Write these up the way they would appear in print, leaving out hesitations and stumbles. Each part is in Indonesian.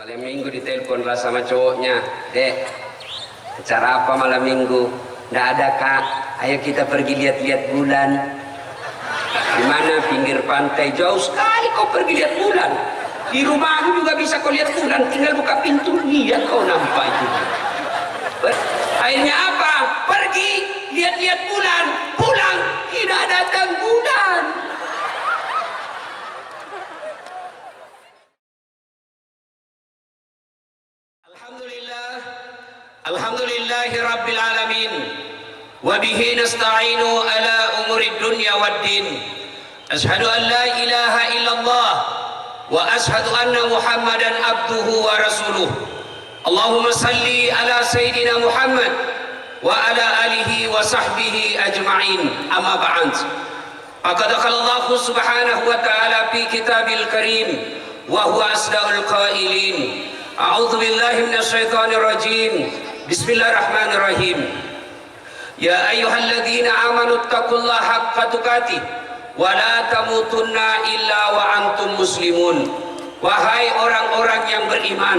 Malam minggu ditelepon lah sama cowoknya, "Dek, acara apa malam minggu?" "Nggak ada, Kak. Ayo kita pergi lihat-lihat bulan." "Di mana?" "Pinggir pantai." "Jauh sekali kau pergi lihat bulan. Di rumahmu juga bisa kau lihat bulan, tinggal buka pintu lihat kau nampak itu." Akhirnya apa? Pergi lihat-lihat bulan, pulang tidak datang bulan. Alhamdulillahi rabbil alamin, wa bihi nasta'inu ala umurid dunya waddin. Ashhadu an la ilaha illallah wa ashhadu anna Muhammadan abduhu wa rasuluh. Allahumma salli ala sayyidina Muhammad wa ala alihi wa sahbihi ajma'in. Amma ba'd. Faqad qala Allah subhanahu wa ta'ala fi kitabil karim wa huwa asdaqul qailin. A'udzu billahi minasy syaithanir rajim. Bismillahirrahmanirrahim. Ya ayyuhalladzina amanu taqullaha haqqa tuqatih wa la tamutunna illa wa antum muslimun. Wahai orang-orang yang beriman,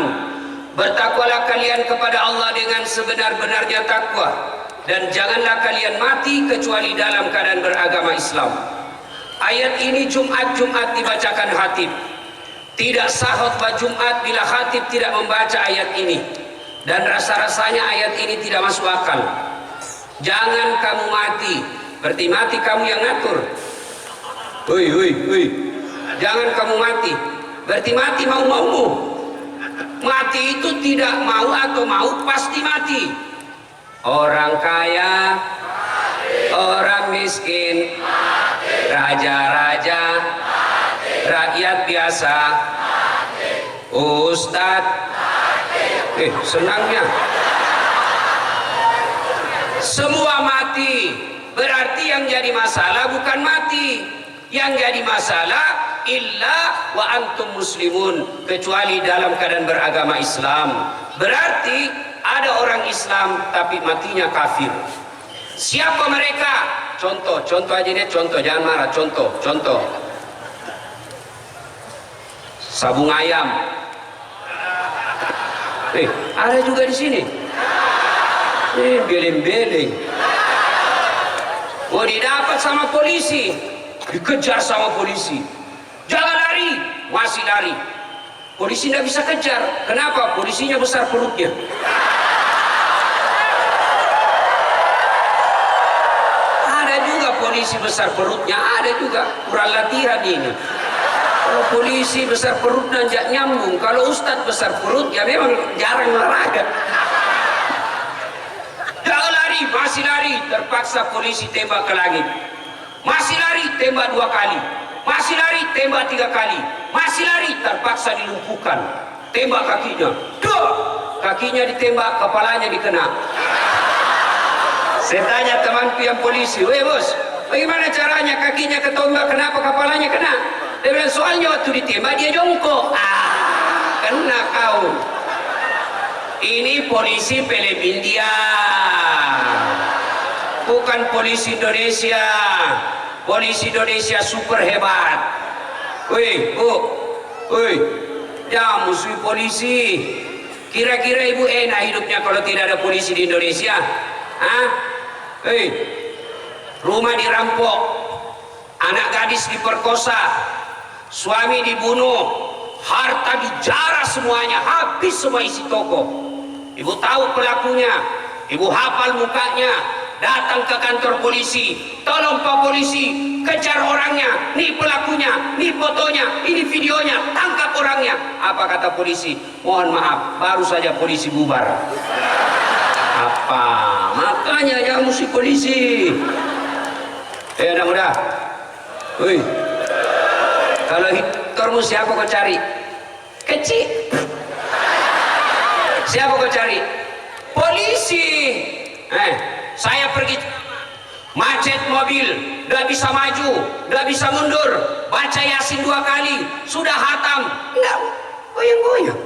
bertakwalah kalian kepada Allah dengan sebenar-benarnya takwa, dan janganlah kalian mati kecuali dalam keadaan beragama Islam. Ayat ini Jumat-Jumat dibacakan khatib. Tidak sah khutbah Jumat bila khatib tidak membaca ayat ini, dan rasa-rasanya ayat ini tidak masuk akal. Jangan kamu mati, berarti mati kamu yang ngatur. Jangan kamu mati, berarti mati mau-maumu. Mati itu tidak mau atau mau pasti mati. Orang kaya, orang miskin, raja-raja, rakyat biasa, ustadz, senangnya semua mati. Berarti yang jadi masalah bukan mati, yang jadi masalah illa wa antum muslimun, kecuali dalam keadaan beragama Islam. Berarti ada orang Islam tapi matinya kafir. Siapa mereka? Contoh aja deh, contoh, jangan marah. Contoh sabung ayam. Ada juga di sini. Beleng-beleng. Mau didapat sama polisi, dikejar sama polisi. Jangan lari, masih lari. Polisi tidak bisa kejar. Kenapa? Polisinya besar perutnya. Ada juga polisi besar perutnya, ada juga kurang latihan ini. Kalau polisi besar perut nanjak nyambung, kalau ustadz besar perut ya memang jarang olahraga. Jangan lari, masih lari, terpaksa polisi tembak ke langit. Masih lari, tembak 2 kali. Masih lari, tembak 3 kali. Masih lari, terpaksa dilumpuhkan. Tembak kakinya, kakinya ditembak, kepalanya dikena. Saya tanya temanku yang polisi, "Weh bos, bagaimana caranya kakinya ketombak, kenapa kepalanya kena?" Dia bilang, "Soalnya waktu ditembak dia jongkok." Kena kau. Ini polisi Filipina dia, bukan polisi Indonesia. Polisi Indonesia super hebat. Woi, Bu, jangan musuh polisi. Kira-kira ibu enak hidupnya kalau tidak ada polisi di Indonesia? Rumah dirampok, anak gadis diperkosa, suami dibunuh, harta dijarah semuanya, habis semua isi toko. Ibu tahu pelakunya, ibu hafal mukanya, datang ke kantor polisi. "Tolong Pak Polisi, kejar orangnya, nih pelakunya, nih fotonya, ini videonya, tangkap orangnya." Apa kata polisi? "Mohon maaf, baru saja polisi bubar." Apa? Makanya jangan musuh polisi. Anak muda, kalau hitormu siapa kau cari? Kecil. Siapa kau cari? Polisi. Saya pergi macet mobil, gak bisa maju, gak bisa mundur, baca Yasin 2 kali, sudah hatam, enggak goyang-goyang.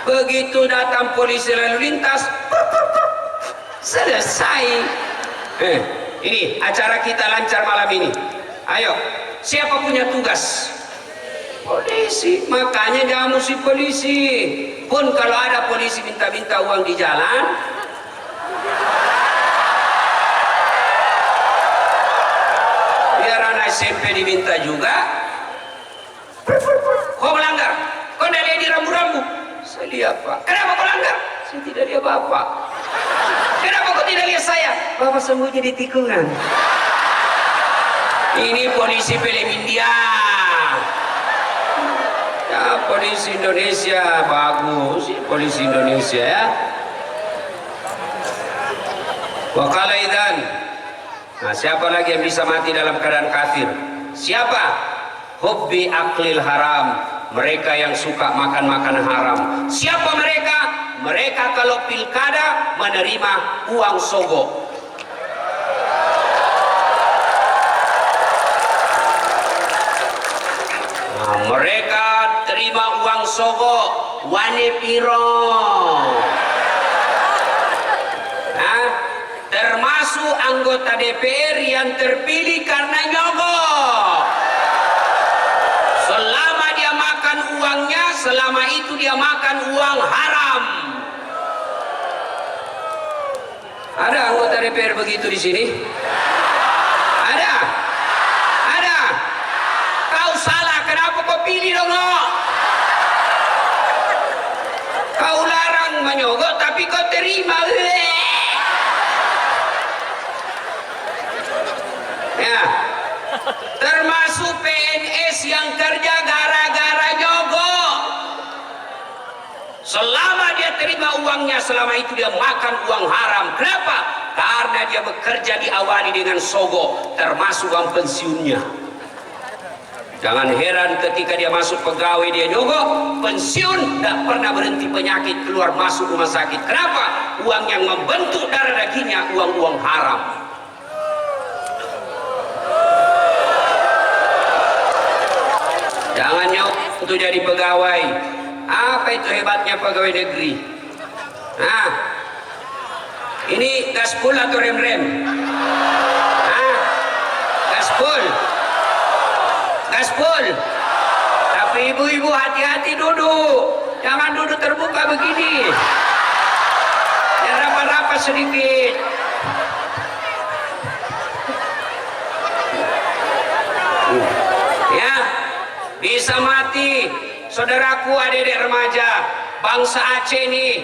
Begitu datang polisi lalu lintas, selesai. Ini acara kita lancar malam ini. Ayo, siapa punya tugas? Polisi, makanya jangan mesti polisi. Pun kalau ada polisi minta-minta uang di jalan, biar anak SMP diminta juga. Kau melanggar, kau tidak lihat di rambu-rambu. Saya lihat Pak. Kenapa kau langgar? Saya tidak lihat Bapak. Kenapa kau tidak lihat saya? Bapak sembunyi di tikungan. Ini polisi film India. Ya, polisi Indonesia bagus, polisi Indonesia ya. Wakala idan. Nah, siapa lagi yang bisa mati dalam keadaan kafir? Siapa? Hubbi aklil haram. Mereka yang suka makan makanan haram. Siapa mereka? Mereka kalau pilkada menerima uang sogok. Nah, mereka terima uang sogok. Wane piro. Nah, termasuk anggota DPR yang terpilih karena nyogok. Selama dia makan uangnya, selama itu dia makan uang haram. Ada anggota DPR begitu di sini? Ada? Ada? Kau salah, kenapa kau pilih dong? Kau larang menyogok, tapi kau terima. Ya, termasuk PNS yang kerja gara-gara nyogok. Selama dia terima uangnya, selama itu dia makan uang haram. Kenapa? Karena dia bekerja diawali dengan sogok, termasuk uang pensiunnya. Jangan heran ketika dia masuk pegawai dia nyogok, pensiun tidak pernah berhenti penyakit, keluar masuk rumah sakit. Kenapa? Uang yang membentuk darah dagingnya uang-uang haram. Jangan nyogok untuk jadi pegawai. Apa itu hebatnya pegawai negeri? Nah, ini gaspol atau rem-rem? Nah, gaspol. Gaspol. Tapi ibu-ibu hati-hati duduk. Jangan duduk terbuka begini. Ya, rapat-rapat sedikit. Ya, bisa mati. Saudaraku, adik-adik remaja bangsa Aceh nih,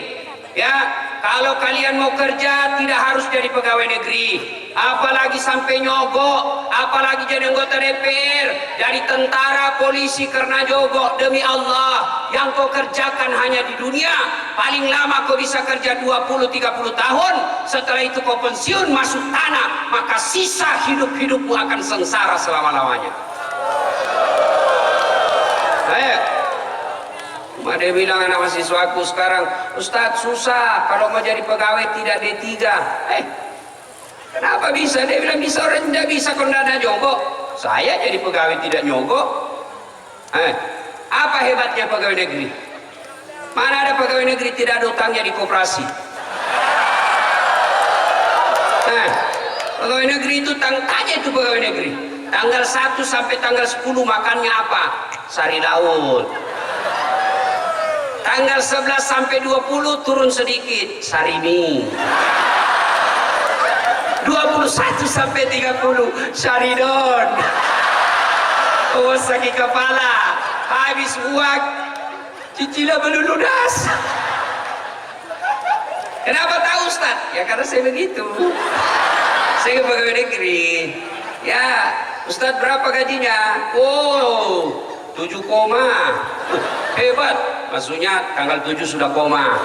ya, kalau kalian mau kerja tidak harus jadi pegawai negeri, apalagi sampai nyogok, apalagi jadi anggota DPR, jadi tentara, polisi karena nyogok. Demi Allah, yang kau kerjakan hanya di dunia, paling lama kau bisa kerja 20-30 tahun, setelah itu kau pensiun masuk tanah, maka sisa hidup-hidupmu akan sengsara selama-lamanya. Dia bilang anak mahasiswaku sekarang, Ustadz susah kalau mau jadi pegawai tidak D3. Kenapa bisa? Dia bilang bisa, orang tidak bisa kalau tidak ada nyogok. Saya jadi pegawai tidak nyogok. Apa hebatnya pegawai negeri? Mana ada pegawai negeri tidak ada utangnya di koperasi? Pegawai negeri itu tanya itu pegawai negeri. Tanggal 1 sampai tanggal 10 makannya apa? Sari laut. Tanggal 11 sampai 20 turun sedikit, sari mie. 21 sampai 30, saridon. Oh, sakit kepala, habis uang, cicilan belum lunas. Kenapa tahu Ustaz? Ya karena saya begitu. Saya pegawai negeri. Ya, Ustaz berapa gajinya? Oh, 7 koma. Hebat. Maksudnya tanggal 7 sudah koma.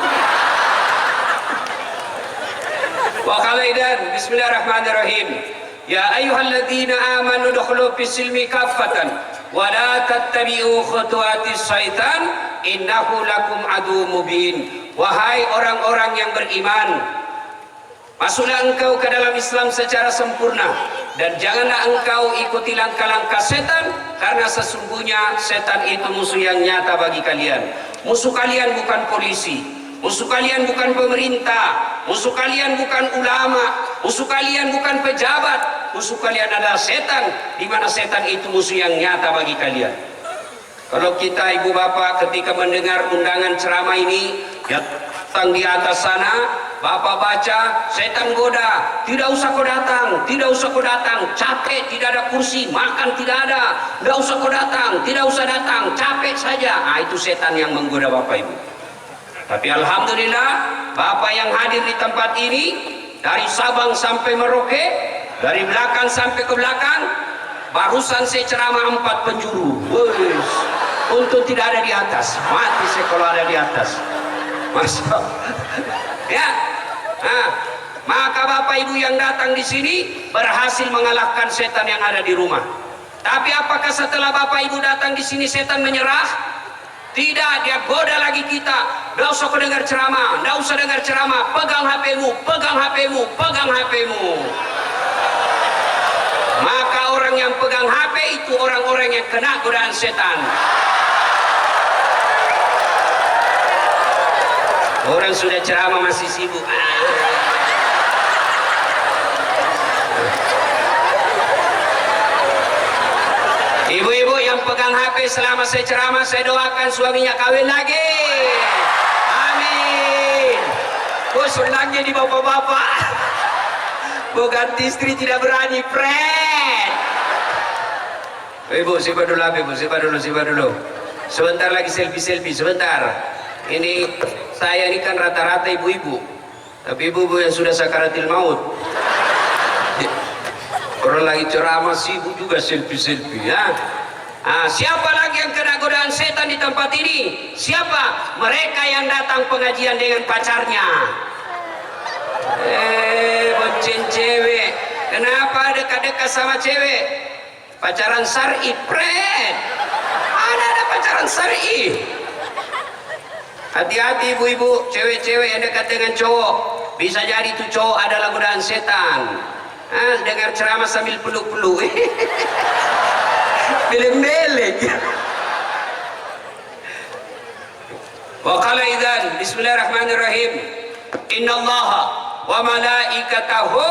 Wa qalaidan bismillahirrahmanirrahim. Ya ayyuhalladzina amanu dukhulu fis-silmi kaffatan wa la tattabi'u khutuwatis syaitan innahu lakum aduwwum mubin. Wahai orang-orang yang beriman, masuklah engkau ke dalam Islam secara sempurna dan janganlah engkau ikuti langkah-langkah setan, karena sesungguhnya setan itu musuh yang nyata bagi kalian. Musuh kalian bukan polisi, musuh kalian bukan pemerintah, musuh kalian bukan ulama, musuh kalian bukan pejabat, musuh kalian adalah setan, di mana setan itu musuh yang nyata bagi kalian. Kalau kita ibu bapak ketika mendengar undangan ceramah ini, datang di atas sana, bapak baca, setan goda, tidak usah kau datang, tidak usah kau datang, capek, tidak ada kursi, makan tidak ada, tidak usah kau datang, tidak usah datang, capek saja. Nah, itu setan yang menggoda bapak ibu. Tapi alhamdulillah, bapak yang hadir di tempat ini, dari Sabang sampai Merauke, dari belakang sampai ke belakang, barusan saya ceramah 4 penjuru. Wush. Untuk tidak ada di atas, mati saya kalau ada di atas. Masa? Ya. Nah, maka bapak ibu yang datang di sini berhasil mengalahkan setan yang ada di rumah. Tapi apakah setelah bapak ibu datang di sini setan menyerah? Tidak, dia goda lagi kita. Nggak usah kau dengar ceramah, nggak usah dengar ceramah. Pegang HP-mu, pegang HP-mu, pegang HP-mu. Maka orang yang pegang HP itu orang-orang yang kena godaan setan. Orang sudah ceramah masih sibuk. Ibu-ibu yang pegang HP selama saya ceramah, saya doakan suaminya kawin lagi. Amin. Kok senangnya di bapak-bapak. Bukan istri tidak berani, friend. Ibu, siapa dulu, ibu, siapa dulu. Sebentar lagi selfie, sebentar. Ini saya ini kan rata-rata ibu-ibu, tapi ibu-ibu yang sudah sakaratil maut. Orang lagi ceramah sibuk juga selfie ya. Nah, siapa lagi yang kena godaan setan di tempat ini? Siapa? Mereka yang datang pengajian dengan pacarnya. Bonceng cewek. Kenapa dekat-dekat sama cewek? Pacaran syar'i, friend. Ada pacaran syar'i. Hati-hati ibu-ibu, cewek-cewek yang dekat dengan cowok, bisa jadi itu cowok adalah godaan setan. Dengar ceramah sambil peluk-peluk. Beleng-beleng. Wa qala idzan bismillahirrahmanirrahim. Innallaha wa malaikatahu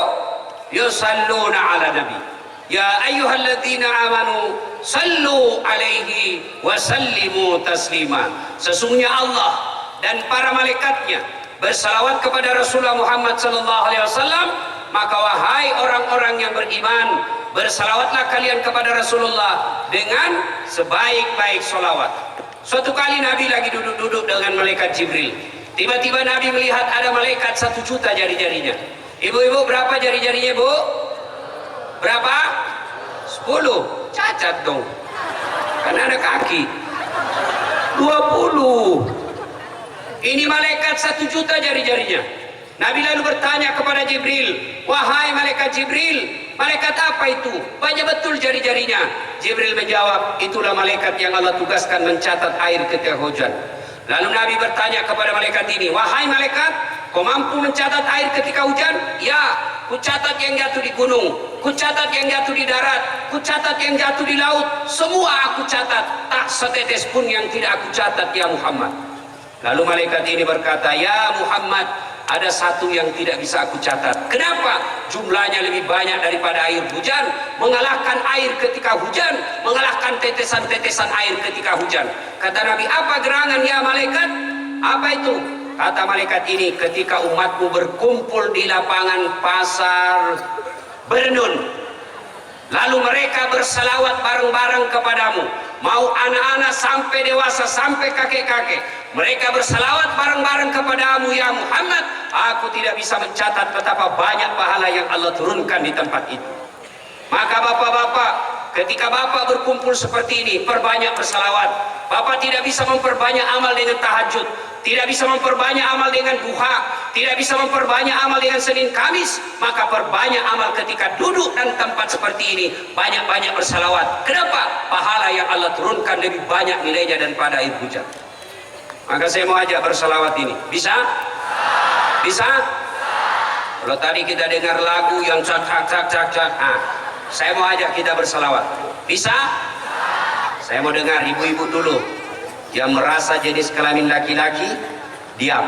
yusalluna 'alan nabi. Ya ayyuhalladzina amanu sallu alaihi wa sallimu taslima. Sesungguhnya Allah dan para malaikatnya bersalawat kepada Rasulullah Muhammad sallallahu alaihi wasallam, maka wahai orang-orang yang beriman, bersalawatlah kalian kepada Rasulullah dengan sebaik-baik salawat. Suatu kali Nabi lagi duduk-duduk dengan malaikat Jibril. Tiba-tiba Nabi melihat ada malaikat 1 juta jari-jarinya. Ibu-ibu berapa jari-jarinya, Bu? Berapa? 10. Cacat dong. Kan ada kaki. 20. Ini malaikat 1 juta jari-jarinya. Nabi lalu bertanya kepada Jibril, wahai malaikat Jibril, malaikat apa itu? Banyak betul jari-jarinya. Jibril menjawab, itulah malaikat yang Allah tugaskan mencatat air ketika hujan. Lalu Nabi bertanya kepada malaikat ini, wahai malaikat, kau mampu mencatat air ketika hujan? Ya, ku catat yang jatuh di gunung, ku catat yang jatuh di darat, ku catat yang jatuh di laut, semua aku catat, tak setetes pun yang tidak aku catat ya Muhammad. Lalu malaikat ini berkata, ya Muhammad, ada satu yang tidak bisa aku catat. Kenapa? Jumlahnya lebih banyak daripada air hujan, mengalahkan air ketika hujan, mengalahkan tetesan-tetesan air ketika hujan. Kata Nabi, apa gerangan ya malaikat? Apa itu? Kata malaikat ini, ketika umatmu berkumpul di lapangan pasar Bernun, lalu mereka bersalawat bareng-bareng kepadamu, mau anak-anak sampai dewasa sampai kakek-kakek, mereka bersalawat bareng-bareng kepadamu ya Muhammad, aku tidak bisa mencatat betapa banyak pahala yang Allah turunkan di tempat itu. Maka bapak-bapak, ketika bapak berkumpul seperti ini, perbanyak bersalawat. Bapak tidak bisa memperbanyak amal dengan tahajud, tidak bisa memperbanyak amal dengan duha, tidak bisa memperbanyak amal dengan Senin Kamis, maka perbanyak amal ketika duduk dan tempat seperti ini, banyak-banyak bersalawat. Kenapa? Pahala yang Allah turunkan lebih banyak nilainya daripada air hujan. Maka saya mau ajak bersalawat ini. Bisa? Bisa? Kalau tadi kita dengar lagu yang cak-cak-cak-cak, saya mau ajak kita bersalawat. Bisa? Saya mau dengar ibu-ibu dulu yang merasa jenis kelamin laki-laki, diam.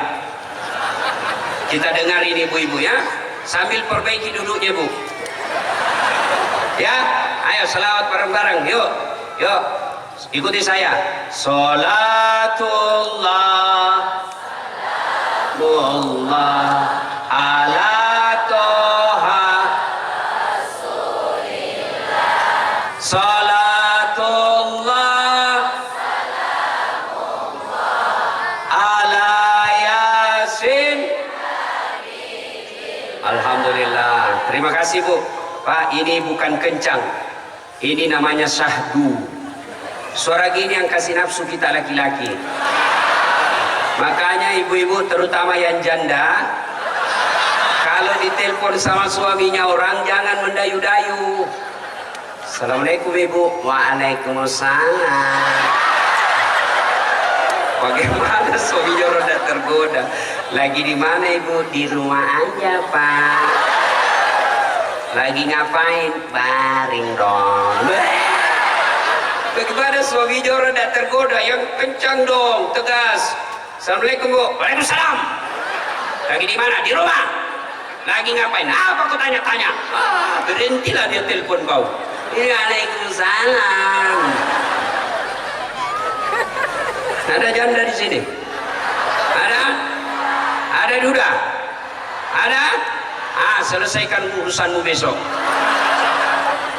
Kita dengar ini ibu-ibu ya, sambil perbaiki duduknya Bu. Ya, ayo salawat bareng-bareng, yuk, yuk. Ikuti saya. Salatullah mullah ala toha salatullah ala yasin. Alhamdulillah. Terima kasih Bu. Pak, ini bukan kencang, ini namanya syahdu. Suara gini yang kasih nafsu kita laki-laki. Makanya ibu-ibu terutama yang janda, kalau ditelepon sama suaminya orang jangan mendayu-dayu. Assalamualaikum Ibu. Waalaikumsalam. Bagaimana suaminya rada tergoda? Lagi di mana Ibu? Di rumah aja Pak. Lagi ngapain? Baring dong. Bagaimana suaminya rada tergoda? Yang kencang dong, tegas. Assalamualaikum Bu. Waalaikumsalam. Lagi di mana? Di rumah. Lagi ngapain? Apa kau tanya-tanya? Berhentilah dia telepon kau. Waalaikumsalam. Ada janda di sini? Ada? Ada duda? Ada? Selesaikan urusanmu besok.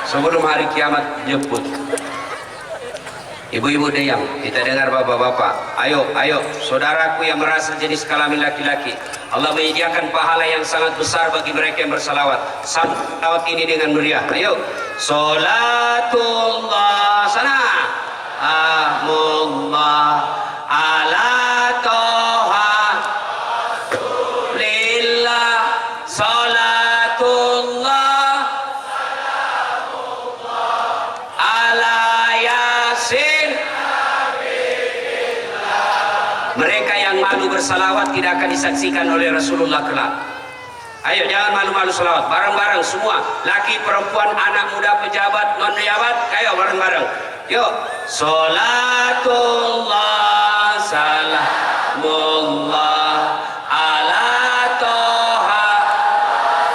Sebelum hari kiamat jemput. Ibu-ibu diam, kita dengar bapak-bapak. Ayo, saudaraku yang merasa jenis kelamin laki-laki, Allah menyediakan pahala yang sangat besar bagi mereka yang bersalawat. Sambut salawat ini dengan meriah. Ayo, salatullah sana, amullah ala toha lillah, salatullah ala yasin. Mereka yang malu bersalawat tidak akan disaksikan oleh Rasulullah kelak. Ayo jangan malu-malu salawat, bareng-bareng semua, laki, perempuan, anak muda, pejabat, non pejabat, ayo bareng-bareng. Yuk, salatullah salamullah ala toha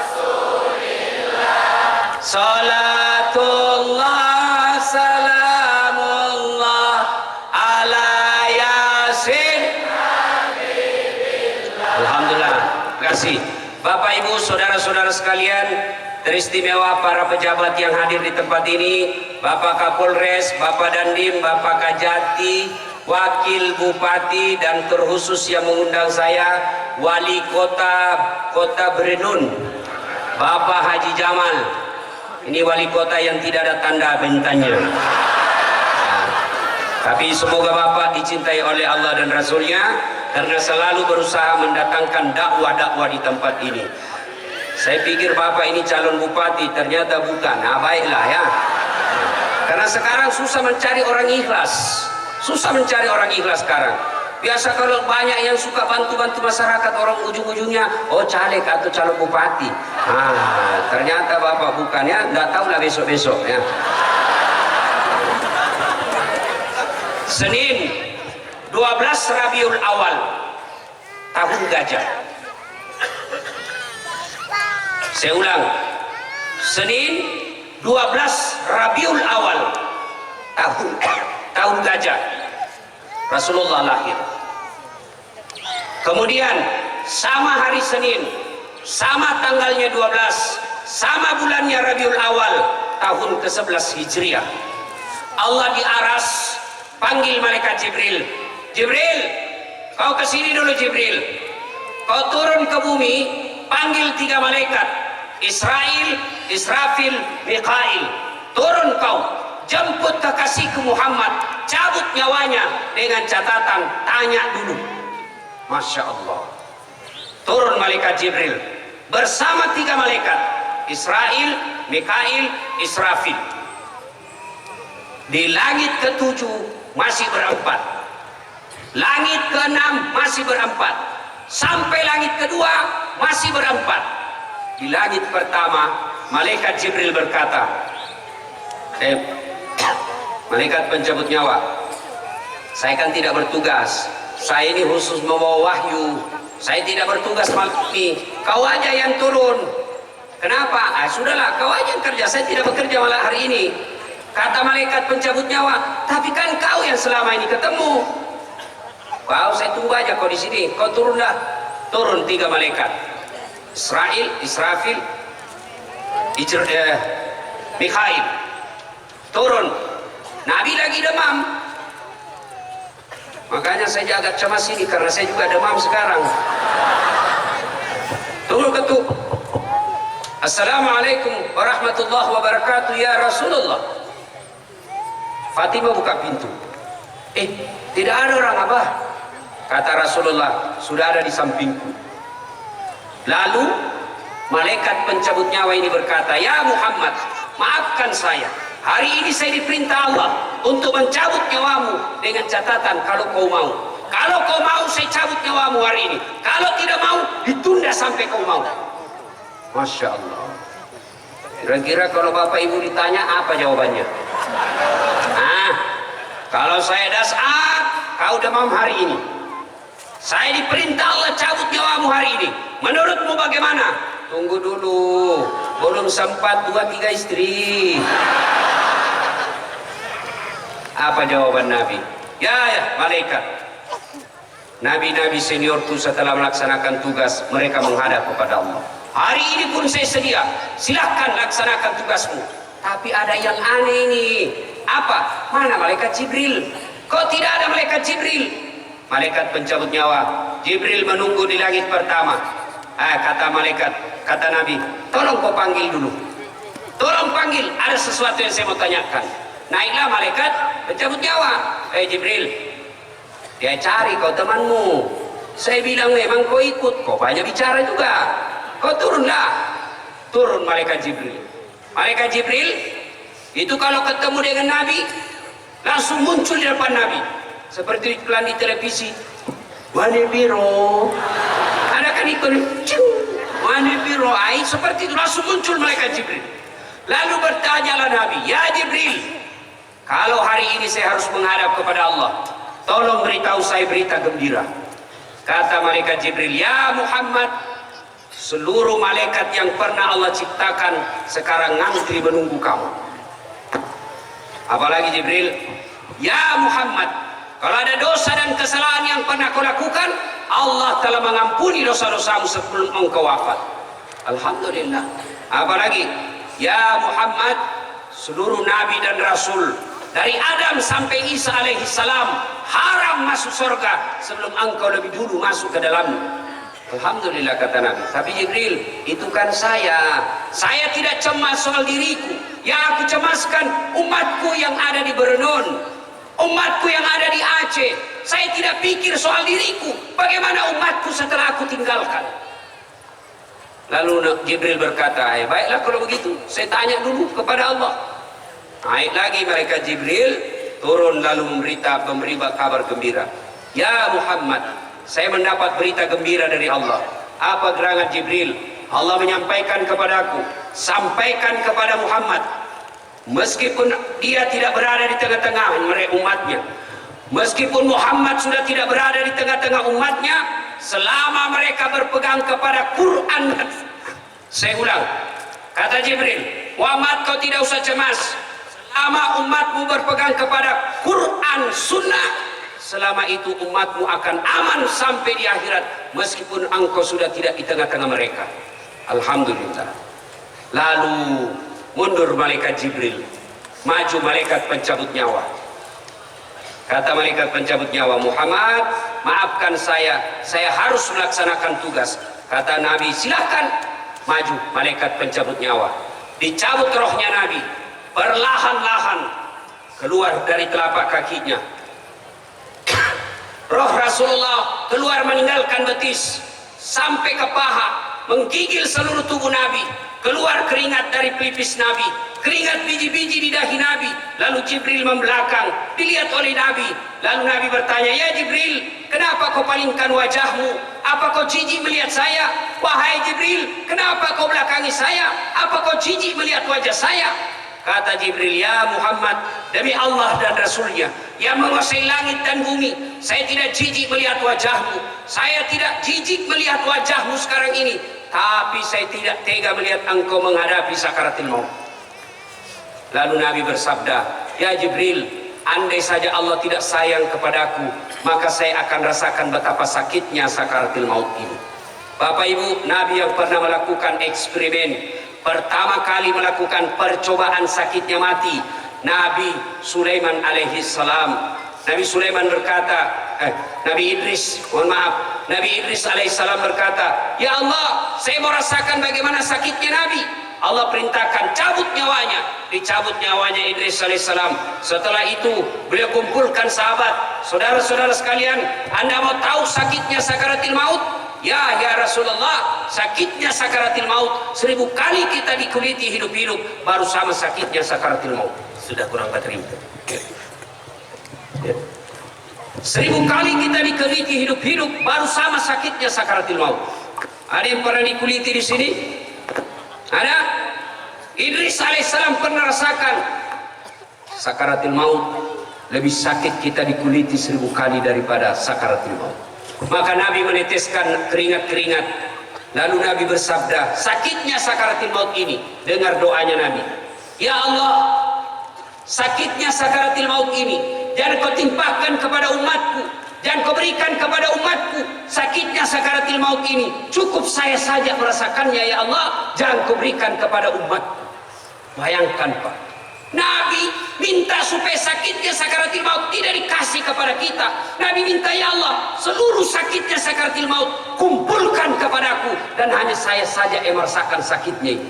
rasulillah, salatullah salamullah ala yasin. Alhamdulillah. Terima kasih Bapak Ibu saudara-saudara sekalian, teristimewa para pejabat yang hadir di tempat ini, Bapak Kapolres, Bapak Dandim, Bapak Kajati, Wakil Bupati, dan terkhusus yang mengundang saya, Wali Kota Berenun, Bapak Haji Jamal. Ini wali kota yang tidak ada tanda bentannya. Tapi semoga Bapak dicintai oleh Allah dan Rasulnya, karena selalu berusaha mendatangkan dakwah-dakwah di tempat ini. Saya pikir Bapak ini calon bupati, ternyata bukan. Nah baiklah ya. Karena sekarang susah mencari orang ikhlas. Susah mencari orang ikhlas sekarang. Biasa kalau banyak yang suka bantu-bantu masyarakat, orang ujung-ujungnya caleg atau calon bupati. Ternyata Bapak bukan ya. Nggak tahulah besok-besok ya. Senin 12 Rabiul Awal tahun gajah. Saya ulang, Senin 12 Rabiul Awal tahun gajah Rasulullah lahir. Kemudian sama hari Senin, sama tanggalnya 12, sama bulannya Rabiul Awal tahun ke-11 Hijriah, Allah di aras panggil malaikat Jibril. Jibril, kau kesini dulu Jibril. Kau turun ke bumi, panggil 3 malaikat, Israil, Israfil, Mikail. Turun kau, jemput kekasihku Muhammad, cabut nyawanya dengan catatan tanya dulu. Masya Allah. Turun malaikat Jibril bersama 3 malaikat, Israil, Mikail, Israfil. Di langit ke-7 masih berempat, langit ke-6 masih berempat, sampai langit kedua masih berempat. Di langit pertama malaikat Jibril berkata, malaikat pencabut nyawa, saya kan tidak bertugas, saya ini khusus membawa wahyu, saya tidak bertugas malam ini, kau aja yang turun. Kenapa? Sudahlah, kau aja yang kerja, saya tidak bekerja malam hari ini. Kata malaikat pencabut nyawa, tapi kan kau yang selama ini ketemu. Kau saya tunggu aja kau di sini. Kau turunlah. Turun 3 malaikat. Israfil, Mikhail. Turun. Nabi lagi demam. Makanya saya agak cemas ini karena saya juga demam sekarang. Tunggu ketuk. Assalamualaikum warahmatullahi wabarakatuh ya Rasulullah. Fatimah buka pintu. Tidak ada orang, Abah. Kata Rasulullah, sudah ada di sampingku. Lalu malaikat pencabut nyawa ini berkata, ya Muhammad, maafkan saya. Hari ini saya diperintah Allah untuk mencabut nyawamu dengan catatan kalau kau mau. Kalau kau mau saya cabut nyawamu hari ini. Kalau tidak mau ditunda sampai kau mau. Masya Allah. Kira-kira kalau Bapak Ibu ditanya apa jawabannya? Kalau saya dasar, kau demam hari ini. Saya diperintah Allah cabut nyawamu hari ini. Menurutmu bagaimana? Tunggu dulu, belum sempat 2-3 istri. Apa jawaban Nabi? Ya malaikat. Nabi-nabi senior itu setelah melaksanakan tugas, mereka menghadap kepada Allah. Hari ini pun saya sedia, silahkan laksanakan tugasmu. Tapi ada yang aneh ini. Apa? Mana malaikat Jibril? Kok tidak ada malaikat Jibril? Malaikat pencabut nyawa Jibril menunggu di langit pertama. Kata malaikat, kata Nabi, tolong kau panggil dulu. Tolong panggil, ada sesuatu yang saya mau tanyakan. Naiklah malaikat pencabut nyawa. Jibril, dia cari kau temanmu. Saya bilang memang kau ikut, kau banyak bicara juga. Kau turunlah. Turun malaikat Jibril. Malaikat Jibril itu kalau ketemu dengan Nabi langsung muncul di depan Nabi seperti iklan di televisi. Warna biru, ada kan iklan warna biru, seperti itu langsung muncul malaikat Jibril. Lalu bertanyalah Nabi, ya Jibril, kalau hari ini saya harus menghadap kepada Allah, tolong beritahu saya berita gembira. Kata malaikat Jibril, ya Muhammad, seluruh malaikat yang pernah Allah ciptakan sekarang ngantri menunggu kamu. Apalagi Jibril, ya Muhammad, kalau ada dosa dan kesalahan yang pernah kau lakukan, Allah telah mengampuni dosa-dosamu sebelum engkau wafat. Alhamdulillah. Apalagi, ya Muhammad, seluruh nabi dan rasul dari Adam sampai Isa alaihi salam haram masuk surga sebelum engkau lebih dulu masuk ke dalamnya. Alhamdulillah kata Nabi. Tapi Jibril, itu kan saya tidak cemas soal diriku. Yang aku cemaskan umatku yang ada di Berenun, umatku yang ada di Aceh. Saya tidak pikir soal diriku, bagaimana umatku setelah aku tinggalkan. Lalu Jibril berkata, baiklah kalau begitu saya tanya dulu kepada Allah. Naik lagi mereka Jibril turun lalu memberi kabar gembira. Ya Muhammad, saya mendapat berita gembira dari Allah. Apa gerangan Jibril? Allah menyampaikan kepadaku, sampaikan kepada Muhammad, meskipun dia tidak berada di tengah-tengah umatnya, meskipun Muhammad sudah tidak berada di tengah-tengah umatnya, selama mereka berpegang kepada Quran. Saya ulang, kata Jibril, Muhammad kau tidak usah cemas, selama umatmu berpegang kepada Quran Sunnah, selama itu umatmu akan aman sampai di akhirat, meskipun engkau sudah tidak di tengah-tengah mereka. Alhamdulillah. Lalu mundur malaikat Jibril, maju malaikat pencabut nyawa. Kata malaikat pencabut nyawa, Muhammad, maafkan saya harus melaksanakan tugas. Kata Nabi, silahkan. Maju malaikat pencabut nyawa, dicabut rohnya Nabi, perlahan-lahan keluar dari telapak kakinya. Roh Rasulullah keluar meninggalkan betis sampai ke paha, menggigil seluruh tubuh Nabi. Keluar keringat dari pelipis Nabi, keringat biji-biji di dahi Nabi. Lalu Jibril membelakang, dilihat oleh Nabi. Lalu Nabi bertanya, ya Jibril, kenapa kau palingkan wajahmu? Apa kau jijik melihat saya? Wahai Jibril, kenapa kau belakangi saya? Apa kau jijik melihat wajah saya? Kata Jibril, ya Muhammad, demi Allah dan Rasulnya yang menguasai langit dan bumi, saya tidak jijik melihat wajahmu. Saya tidak jijik melihat wajahmu sekarang ini, tapi saya tidak tega melihat engkau menghadapi sakaratul maut. Lalu Nabi bersabda, "Ya Jibril, andai saja Allah tidak sayang kepadaku, maka saya akan rasakan betapa sakitnya sakaratul maut ini." Bapak Ibu, Nabi yang pernah melakukan eksperimen, pertama kali melakukan percobaan sakitnya mati, Nabi Sulaiman alaihi salam. Nabi Sulaiman berkata, Nabi Idris, mohon maaf, Nabi Idris alaihissalam berkata, "Ya Allah, saya mau rasakan bagaimana sakitnya Nabi." Allah perintahkan cabut nyawanya, dicabut nyawanya Idris alaihissalam. Setelah itu beliau kumpulkan sahabat, saudara-saudara sekalian, Anda mau tahu sakitnya sakaratil maut? Ya Rasulullah, sakitnya sakaratil maut 1000 kali kita dikuliti hidup-hidup baru sama sakitnya sakaratil maut. Sudah kurang baterai itu. 1000 kali kita dikuliti hidup-hidup baru sama sakitnya sakaratil maut. Ada yang pernah dikuliti di sini? Ada? Idris alaihissalam pernah rasakan sakaratil maut. Lebih sakit kita dikuliti 1000 kali daripada sakaratil maut. Maka Nabi meneteskan keringat-keringat. Lalu Nabi bersabda, sakitnya sakaratil maut ini, dengar doanya Nabi. Ya Allah, sakitnya sakaratil maut ini jangan kau timpakan kepada umatku, jangan kau berikan kepada umatku sakitnya sakaratil maut ini. Cukup saya saja merasakannya ya Allah, jangan kau berikan kepada umatku. Bayangkan Pak, Nabi minta supaya sakitnya sakaratil maut tidak dikasih kepada kita. Nabi minta, ya Allah, seluruh sakitnya sakaratil maut kumpulkan kepadaku, dan hanya saya saja yang merasakan sakitnya ini.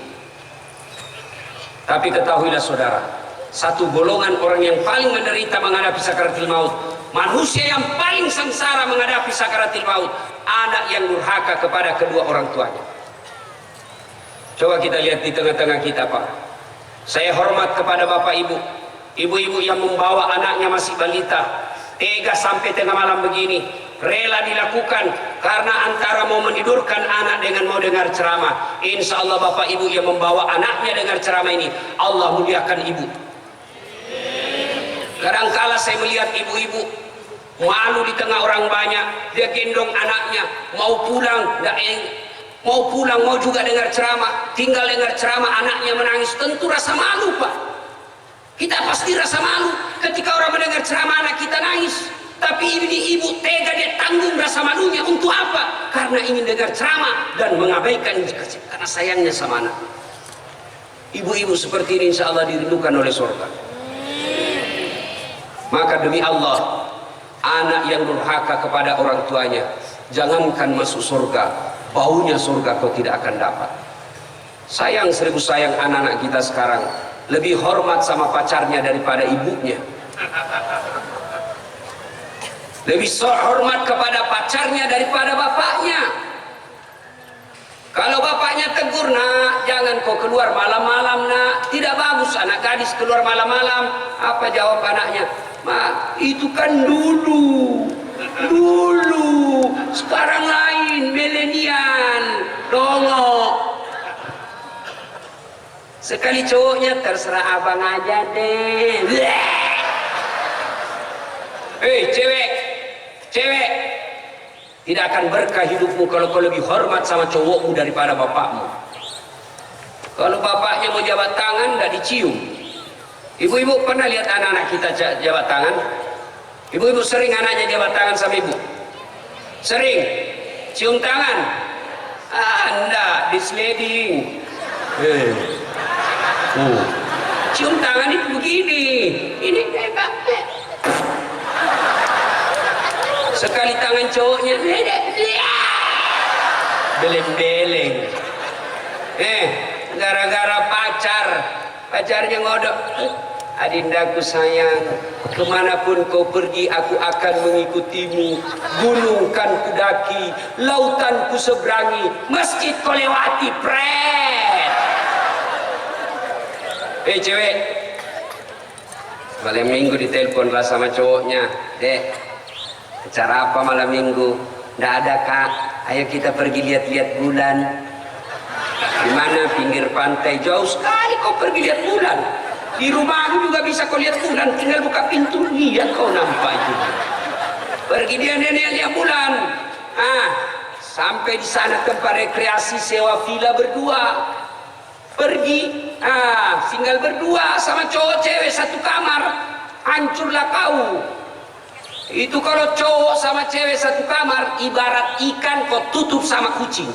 Tapi ketahuilah saudara, satu golongan orang yang paling menderita menghadapi sakaratil maut, manusia yang paling sengsara menghadapi sakaratil maut, anak yang durhaka kepada kedua orang tuanya. Coba kita lihat di tengah-tengah kita Pak. Saya hormat kepada bapak ibu, ibu-ibu yang membawa anaknya masih balita, tega sampai tengah malam begini, rela dilakukan karena antara mau menidurkan anak dengan mau dengar ceramah. Insya Allah bapak ibu yang membawa anaknya dengar ceramah ini, Allah muliakan ibu. Kadangkala saya melihat ibu-ibu malu di tengah orang banyak, dia gendong anaknya mau pulang, mau juga dengar ceramah, tinggal dengar ceramah anaknya menangis, tentu rasa malu Pak. Kita pasti rasa malu ketika orang mendengar ceramah anak kita nangis. Tapi ini ibu tega, dia tanggung rasa malunya untuk apa? Karena ingin dengar ceramah dan mengabaikan karena sayangnya sama anak. Ibu-ibu seperti ini insya Allah dirindukan oleh surga. Maka demi Allah, anak yang durhaka kepada orang tuanya, jangankan masuk surga, baunya surga kau tidak akan dapat. Sayang 1000 sayang anak-anak kita sekarang lebih hormat sama pacarnya daripada ibunya, lebih hormat kepada pacarnya daripada bapaknya. Kalau bapaknya tegur, nak jangan kau keluar malam-malam nak, tidak bagus anak gadis keluar malam-malam. Apa jawab anaknya? Ma, itu kan dulu, sekarang lain, milenial, dongok. Sekali cowoknya, terserah abang aja deh. Cewek, tidak akan berkah hidupmu kalau kau lebih hormat sama cowokmu daripada bapakmu. Kalau bapaknya mau jabat tangan, tidak dicium. Ibu-ibu pernah lihat anak-anak kita jabat tangan? Ibu-ibu sering anaknya jabat tangan sama ibu? Sering? Cium tangan? Enggak, disleding. Cium tangan itu begini. Ini kayak sekali tangan cowoknya beleng-beleng. Gara-gara pacarnya ngodok. Adindaku sayang, kemanapun kau pergi aku akan mengikutimu. Gunung kan kudaki, lautan ku seberangi, masjid kau lewati, pret. Cewek, malam minggu ditelepon lah sama cowoknya, dek, acara apa malam minggu? Nggak ada kak, ayo kita pergi lihat-lihat bulan. Di mana? Pinggir pantai. Jauh sekali kau pergi lihat bulan. Di rumahku juga bisa kau lihat bulan, tinggal buka pintu lihat kau nampak itu. Pergi dia lihat bulan. Sampai di sana tempat rekreasi sewa villa berdua. pergi, tinggal berdua sama cowok cewek satu kamar, hancurlah kau. Itu kalau cowok sama cewek satu kamar, ibarat ikan kau tutup sama kucing.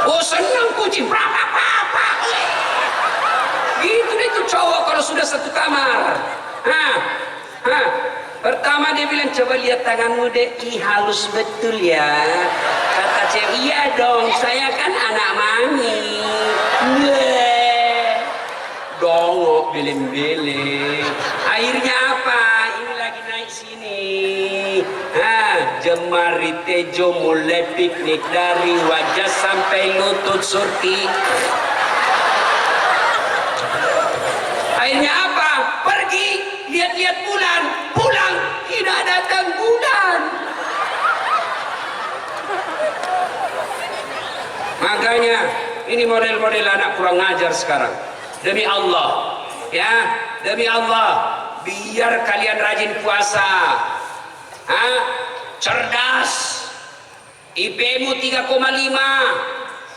Oh senang kucing, gitu deh itu cowok kalau sudah satu kamar. Pertama dia bilang, coba lihat tanganmu deh, ih halus betul ya. Kata cewek, iya dong, saya kan anak mami. Dongok beleng-beleng. Akhirnya apa? Ini lagi naik sini. Jemari Tejo mulai piknik dari wajah sampai lutut surti. Akhirnya apa? Pergi, lihat-lihat bulan, pulang, tidak datang bulan. Makanya ini model-model anak kurang ajar sekarang. Demi Allah, ya, demi Allah, biar kalian rajin puasa, cerdas, IP-mu 3,5,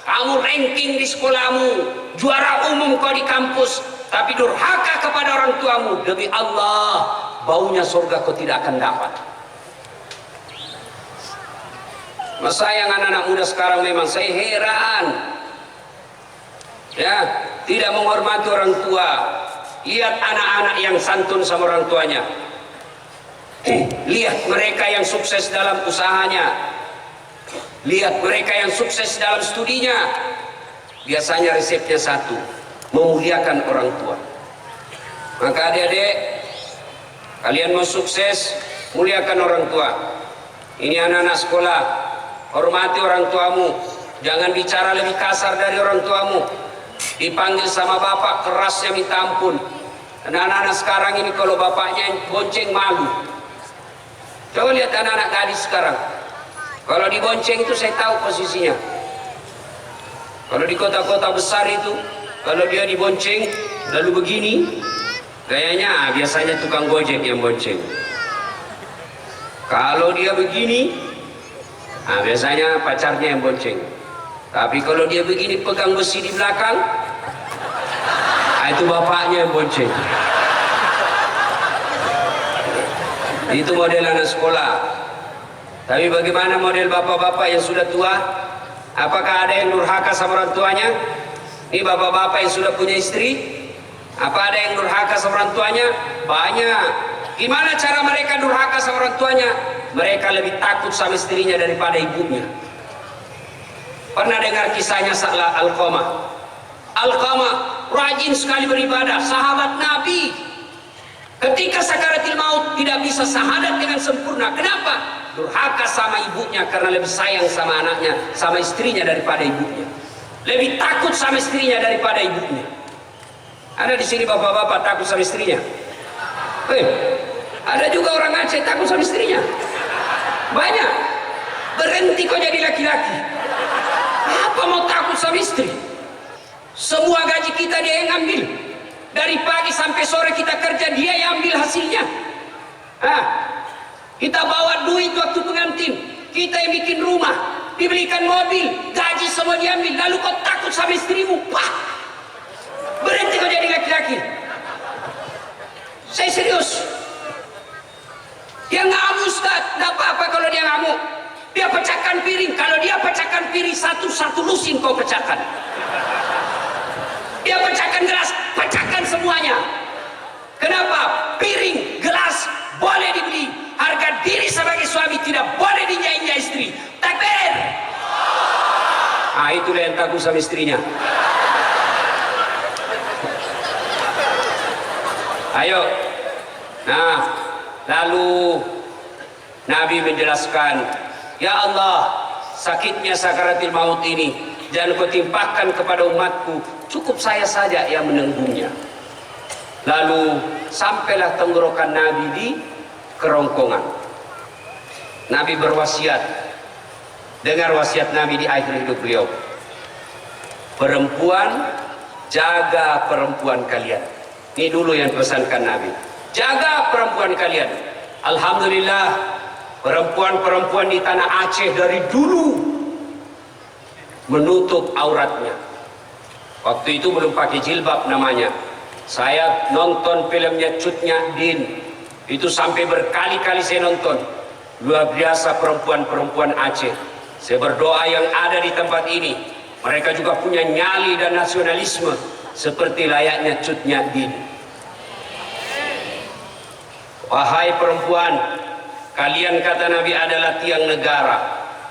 kamu ranking di sekolahmu, juara umum kau di kampus, tapi durhaka kepada orang tuamu, demi Allah, baunya surga kau tidak akan dapat. Masa yang anak-anak muda sekarang memang saya heran, ya, tidak menghormati orang tua. Lihat anak-anak yang santun sama orang tuanya. Lihat mereka yang sukses dalam usahanya. Lihat mereka yang sukses dalam studinya. Biasanya resepnya satu, memuliakan orang tua. Maka adik-adik, kalian mau sukses, muliakan orang tua. Ini anak-anak sekolah, hormati orang tuamu. Jangan bicara lebih kasar dari orang tuamu. Dipanggil sama bapak kerasnya minta ampun. Anak-anak sekarang ini kalau bapaknya bonceng malu. Coba lihat anak-anak gadis sekarang. Kalau dibonceng itu saya tahu posisinya. Kalau di kota-kota besar itu, kalau dia dibonceng lalu begini, gayanya biasanya tukang gojek yang bonceng. Kalau dia begini, biasanya pacarnya yang bonceng. Tapi kalau dia begini pegang besi di belakang, itu bapaknya yang bonceng. Itu model anak sekolah. Tapi bagaimana model bapak-bapak yang sudah tua? Apakah ada yang durhaka sama orang tuanya? Ini bapak-bapak yang sudah punya istri, apa ada yang durhaka sama orang tuanya? Banyak. Gimana cara mereka durhaka sama orang tuanya? Mereka lebih takut sama istrinya daripada ibunya. Pernah dengar kisahnya Alqamah? Alqamah rajin sekali beribadah, sahabat Nabi. Ketika sakaratil maut tidak bisa syahadat dengan sempurna. Kenapa? Durhaka sama ibunya karena lebih sayang sama anaknya, sama istrinya daripada ibunya. Lebih takut sama istrinya daripada ibunya. Ada di sini bapak-bapak takut sama istrinya? Ada juga orang Aceh takut sama istrinya. Banyak. Berhenti kau jadi laki-laki. Apa mau takut sama istri? Semua gaji kita dia yang ambil. Dari pagi sampai sore kita kerja, dia yang ambil hasilnya. Kita bawa duit waktu pengantin, kita yang bikin rumah, dibelikan mobil, gaji semua diambil. Lalu kau takut sama istrimu? Berhenti kau jadi laki-laki. Saya serius. Dia ngamuk Ustaz, tidak apa-apa kalau dia ngamuk. Dia pecahkan piring, kalau dia pecahkan piring satu-satu lusin kau pecahkan. Dia pecahkan gelas, pecahkan semuanya. Kenapa? Piring, gelas boleh dibeli, harga diri sebagai suami tidak boleh dinyanyi istri. Takbir. Itulah yang takut sama istrinya. Ayo. Lalu Nabi menjelaskan, ya Allah, sakitnya sakaratil maut ini jangan kau timpakan kepada umatku, cukup saya saja yang menenggungnya. Lalu sampailah tenggorokan Nabi di kerongkongan. Nabi berwasiat, dengar wasiat Nabi di akhir hidup beliau. Perempuan, jaga perempuan kalian. Ini dulu yang pesankan Nabi. Jaga perempuan kalian. Alhamdulillah, perempuan-perempuan di tanah Aceh dari dulu menutup auratnya. Waktu itu belum pakai jilbab namanya. Saya nonton filmnya Cut Nyak Dien, itu sampai berkali-kali saya nonton. Luar biasa perempuan-perempuan Aceh. Saya berdoa yang ada di tempat ini, mereka juga punya nyali dan nasionalisme seperti layaknya Cut Nyak Dien. Wahai perempuan, kalian kata Nabi adalah tiang negara.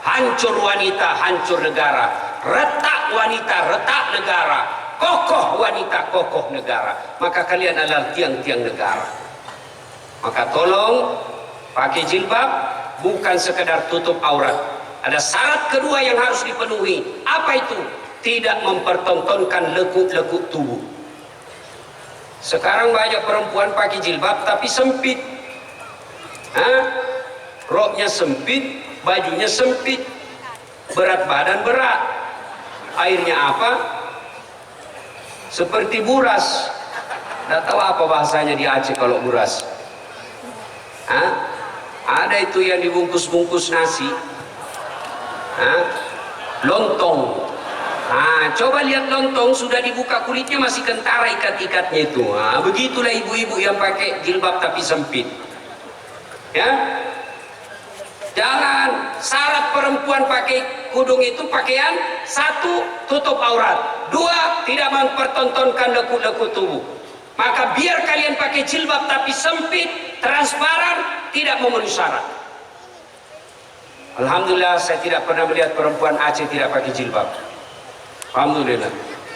Hancur wanita, hancur negara. Retak wanita, retak negara. Kokoh wanita, kokoh negara. Maka kalian adalah tiang-tiang negara. Maka tolong pakai jilbab, bukan sekedar tutup aurat. Ada syarat kedua yang harus dipenuhi. Apa itu? Tidak mempertontonkan lekuk-lekuk tubuh. Sekarang banyak perempuan pakai jilbab tapi sempit. Roknya sempit, bajunya sempit, berat badan berat. Airnya apa? Seperti buras. Tidak tahu apa bahasanya di Aceh kalau buras. Ada itu yang dibungkus-bungkus nasi. Lontong. Coba lihat lontong sudah dibuka kulitnya masih kentara ikat-ikatnya itu. Begitulah ibu-ibu yang pakai jilbab tapi sempit. Ya. Jangan. Syarat perempuan pakai kudung itu pakaian: satu, tutup aurat; dua, tidak mempertontonkan lekuk-lekuk tubuh. Maka biar kalian pakai jilbab tapi sempit, transparan, tidak memenuhi syarat. Alhamdulillah saya tidak pernah melihat perempuan Aceh tidak pakai jilbab. Alhamdulillah.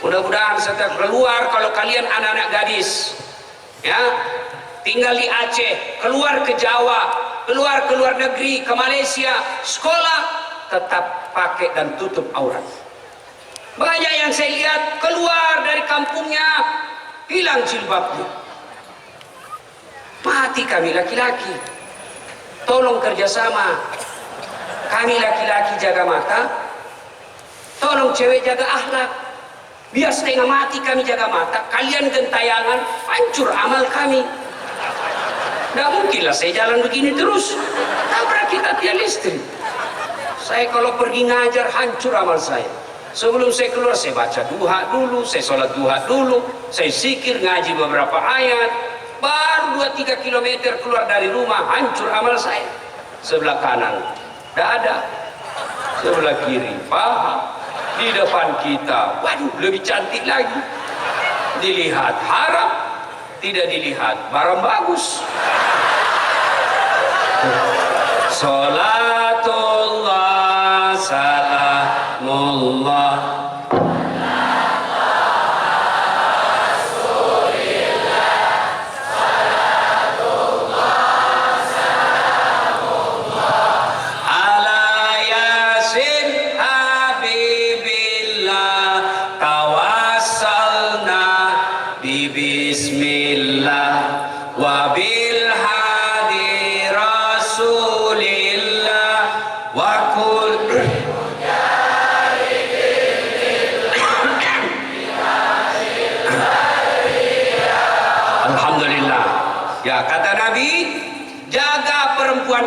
Mudah-mudahan setelah keluar, kalau kalian anak-anak gadis, ya, tinggal di Aceh, keluar ke Jawa, keluar ke luar negeri, ke Malaysia, sekolah, tetap pakai dan tutup aurat. Banyak yang saya lihat keluar dari kampungnya, hilang jilbabnya. Mati kami laki-laki. Tolong kerjasama. Kami laki-laki jaga mata, tolong cewek jaga akhlak. Biar setengah mati kami jaga mata, kalian gentayangan, hancur amal kami. Tidak mungkinlah saya jalan begini terus. Tabrak kita tiang listrik. Saya kalau pergi ngajar, hancur amal saya. Sebelum saya keluar, saya baca duha dulu, saya sholat duha dulu, saya zikir, ngaji beberapa ayat. Baru 2-3 kilometer keluar dari rumah, hancur amal saya. Sebelah kanan dada, sebelah kiri paha, di depan kita, waduh, lebih cantik lagi. Dilihat haram, tidak dilihat barang bagus. Salatullah salamullah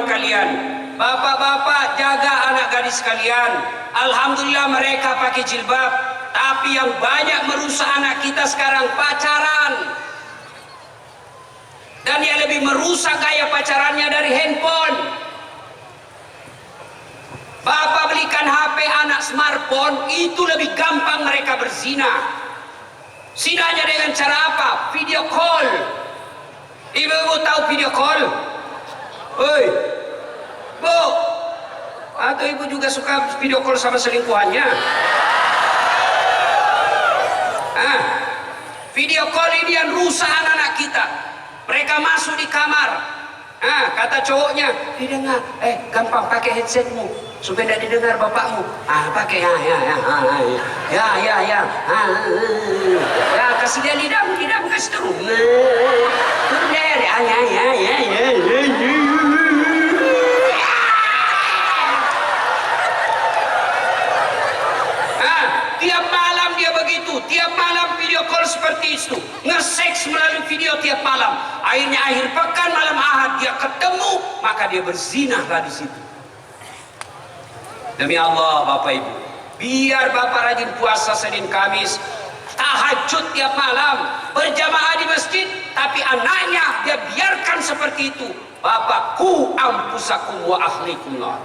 kalian. Bapak-bapak jaga anak gadis kalian. Alhamdulillah mereka pakai jilbab. Tapi yang banyak merusak anak kita sekarang pacaran. Dan yang lebih merusak gaya pacarannya dari handphone. Bapak belikan HP anak smartphone, itu lebih gampang mereka berzina. Zinanya dengan cara apa? Video call. Ibu-ibu tahu video call? Oi, Bu, atau ibu juga suka video call sama selingkuhannya? Video call ini yang rusak anak-anak kita. Mereka masuk di kamar, kata cowoknya, didengar, gampang pakai headsetmu supaya tidak didengar bapakmu. Pakai ya, kasih dia lidah kasih terus. Tiap malam dia begitu, tiap malam video call seperti itu, nge-seks melalui video tiap malam. Akhirnya akhir pekan malam Ahad dia ketemu, maka dia berzinahlah di situ. Demi Allah Bapak Ibu, Biar bapak rajin puasa Senin Kamis, tahajud tiap malam, berjamaah di masjid, tapi anaknya dia biarkan seperti itu. Bapak, ku ampusakum wa ahlikum nar.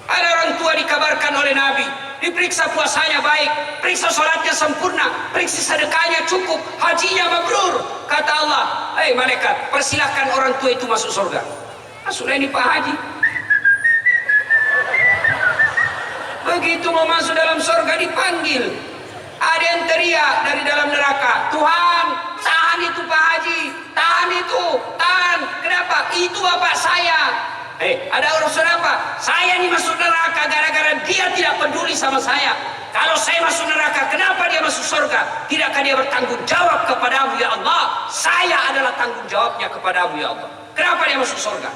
Ada orang tua dikabarkan oleh Nabi, diperiksa puasanya baik, periksa sholatnya sempurna, periksa sedekahnya cukup, hajinya mabrur. Kata Allah, hei malaikat, persilahkan orang tua itu masuk surga. Masuklah ini Pak Haji. Begitu mau masuk dalam surga dipanggil, ada yang teriak dari dalam neraka, Tuhan tahan itu Pak Haji, tahan itu, tahan. Kenapa? Itu bapak saya. Ada urusan apa? Saya ini masuk neraka gara-gara dia tidak peduli sama saya. Kalau saya masuk neraka, kenapa dia masuk surga? Tidakkah dia bertanggung jawab kepadamu ya Allah? Saya adalah tanggung jawabnya kepadamu ya Allah. Kenapa dia masuk surga?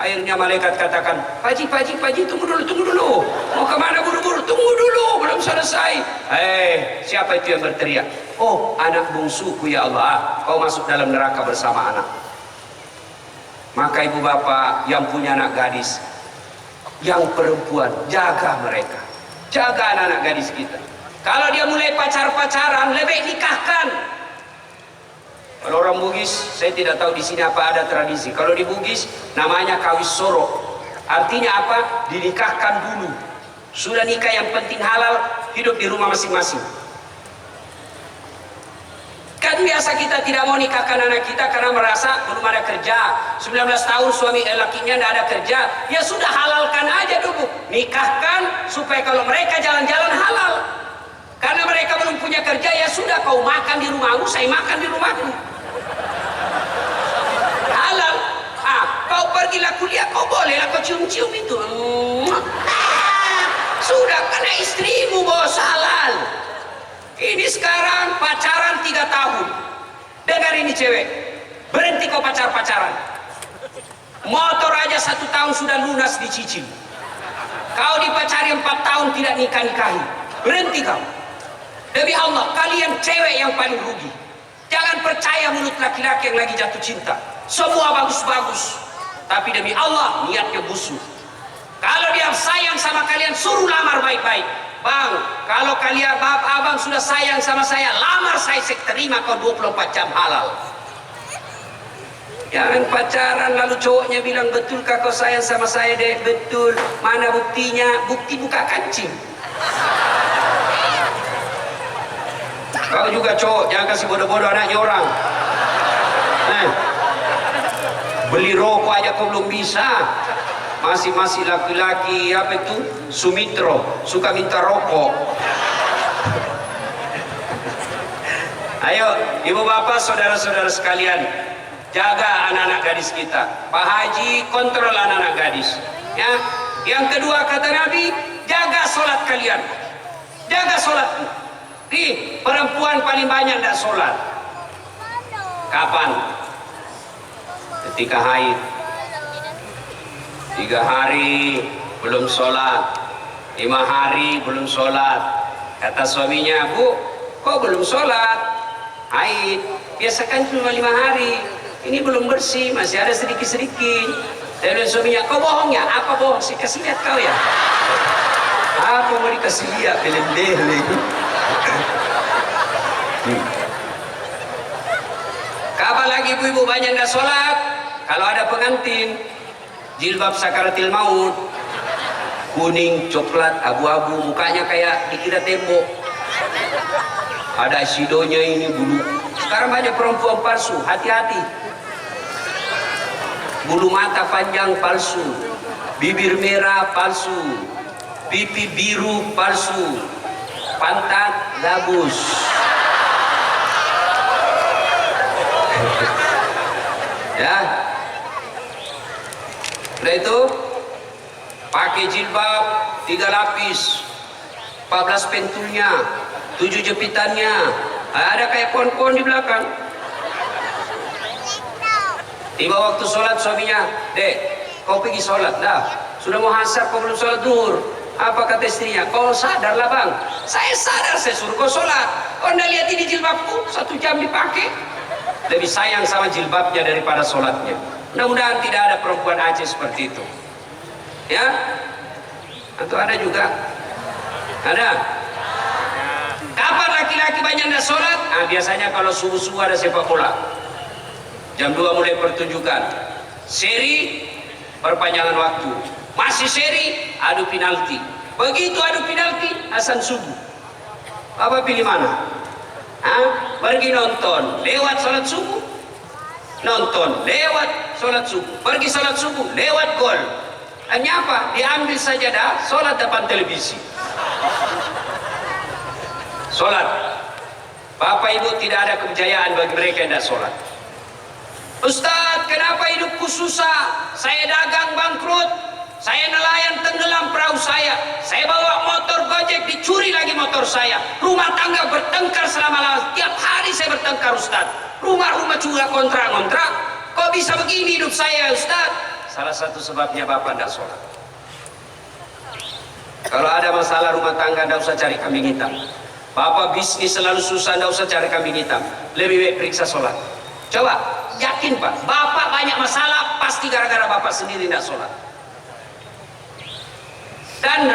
Akhirnya malaikat katakan, Paji, tunggu dulu. Mau kemana buru-buru? Tunggu dulu, belum selesai. Siapa itu yang berteriak? Oh, anak bungsuku ya Allah, kau masuk dalam neraka bersama anak. Maka ibu bapak yang punya anak gadis, yang perempuan, jaga mereka, jaga anak-anak gadis kita. Kalau dia mulai pacaran, lebih nikahkan. Kalau orang Bugis, saya tidak tahu di sini apa ada tradisi. Kalau di Bugis namanya kawis soro, artinya apa? Dinikahkan dulu. Sudah nikah yang penting halal, hidup di rumah masing-masing. Kan biasa kita tidak mau nikahkan anak kita karena merasa belum ada kerja. 19 tahun suami lakinya tidak ada kerja, ya sudah halalkan aja dulu. Nikahkan supaya kalau mereka jalan-jalan halal. Karena mereka belum punya kerja, ya sudah kau makan di rumahmu, saya makan di rumahku. Halal. Kau pergilah kuliah, kau bolehlah kau cium-cium itu. Sudah karena istrimu bos, halal. Ini sekarang pacaran 3 tahun. Dengar ini cewek, berhenti kau pacaran. Motor aja 1 tahun sudah lunas dicicil. Kau dipacari 4 tahun tidak nikah-nikahi. Berhenti kau. Demi Allah, kalian cewek yang paling rugi. Jangan percaya mulut laki-laki yang lagi jatuh cinta. Semua bagus-bagus, tapi demi Allah niatnya busuk. Kalau dia sayang sama kalian, suruh lamar baik-baik. Bang, kalau kalian abang sudah sayang sama saya, lamar saya terima kau 24 jam halal. Jangan pacaran lalu cowoknya bilang, betulkah kau sayang sama saya dek? Betul. Mana buktinya? Bukti buka kancing. Kau juga cowok, jangan kasih bodoh-bodoh anaknya orang. Beli rokok aja kau belum bisa. Masih laki-laki apa itu? Sumitro, suka minta rokok. Ayo, ibu bapak, saudara-saudara sekalian, jaga anak-anak gadis kita. Pak Haji kontrol anak-anak gadis. Ya. Yang kedua kata Nabi, jaga sholat kalian. Jaga sholatmu. Nih, perempuan paling banyak tidak sholat. Kapan? Ketika haid. 3 hari belum sholat, 5 hari belum sholat. Kata suaminya, Bu, kok belum sholat? Haid, biasakan cuma 5 hari. Ini belum bersih, masih ada sedikit-sedikit. Dan suaminya, kau bohong ya? Apa bohong? Saya kasih lihat kau ya. Apa mau dikasih lihat? Belendeh. Kapan lagi ibu-ibu banyak tidak sholat? Kalau ada pengantin, jilbab sakaratil maut, kuning, coklat, abu-abu, mukanya kayak dikira tembok. Ada sidonya ini bulu. Sekarang banyak perempuan palsu, hati-hati. Bulu mata panjang palsu, bibir merah palsu, pipi biru palsu, pantat gabus. Ya. Setelah itu pakai jilbab 3 lapis, 14 pentulnya, 7 jepitannya. Ada kayak pohon-pohon di belakang. Tiba waktu sholat suaminya, Dek, kau pergi sholat dah. Sudah mau asar kau belum sholat duhur. Apa kata istrinya? Kau sadarlah bang. Saya sadar, saya suruh kau sholat. Kau anda lihat ini jilbabku 1 jam dipakai. Lebih sayang sama jilbabnya daripada sholatnya. Mudah-mudahan tidak ada perempuan Aceh seperti itu. Ya, atau ada juga. Ada? Kapan laki-laki banyak tidak sholat? Nah, biasanya kalau subuh-subuh ada sepak bola. Jam 2 mulai pertunjukan. Seri, perpanjangan waktu. Masih seri, adu penalti. Begitu adu penalti, azan subuh. Apa pilih mana? Hah? Pergi nonton, lewat sholat subuh. Nonton, lewat sholat subuh. Pergi sholat subuh, lewat gol. Hanya apa? Diambil sajadah, sholat depan televisi. Sholat. Bapak Ibu, tidak ada kejayaan bagi mereka yang tidak sholat. Ustaz, kenapa hidupku susah? Saya dagang bangkrut, saya nelayan tenggelam perahu saya bawa motor Gojek, dicuri lagi motor saya, rumah tangga bertengkar selama-lamanya, tiap hari saya bertengkar Ustaz, rumah juga kontrak-kontrak, kok bisa begini hidup saya Ustaz? Salah satu sebabnya Bapak tidak sholat. Kalau ada masalah rumah tangga, tidak usah cari kambing hitam. Bapak bisnis selalu susah, tidak usah cari kambing hitam, lebih baik periksa sholat. Coba, yakin Pak, Bapak banyak masalah, pasti gara-gara Bapak sendiri tidak sholat. Dan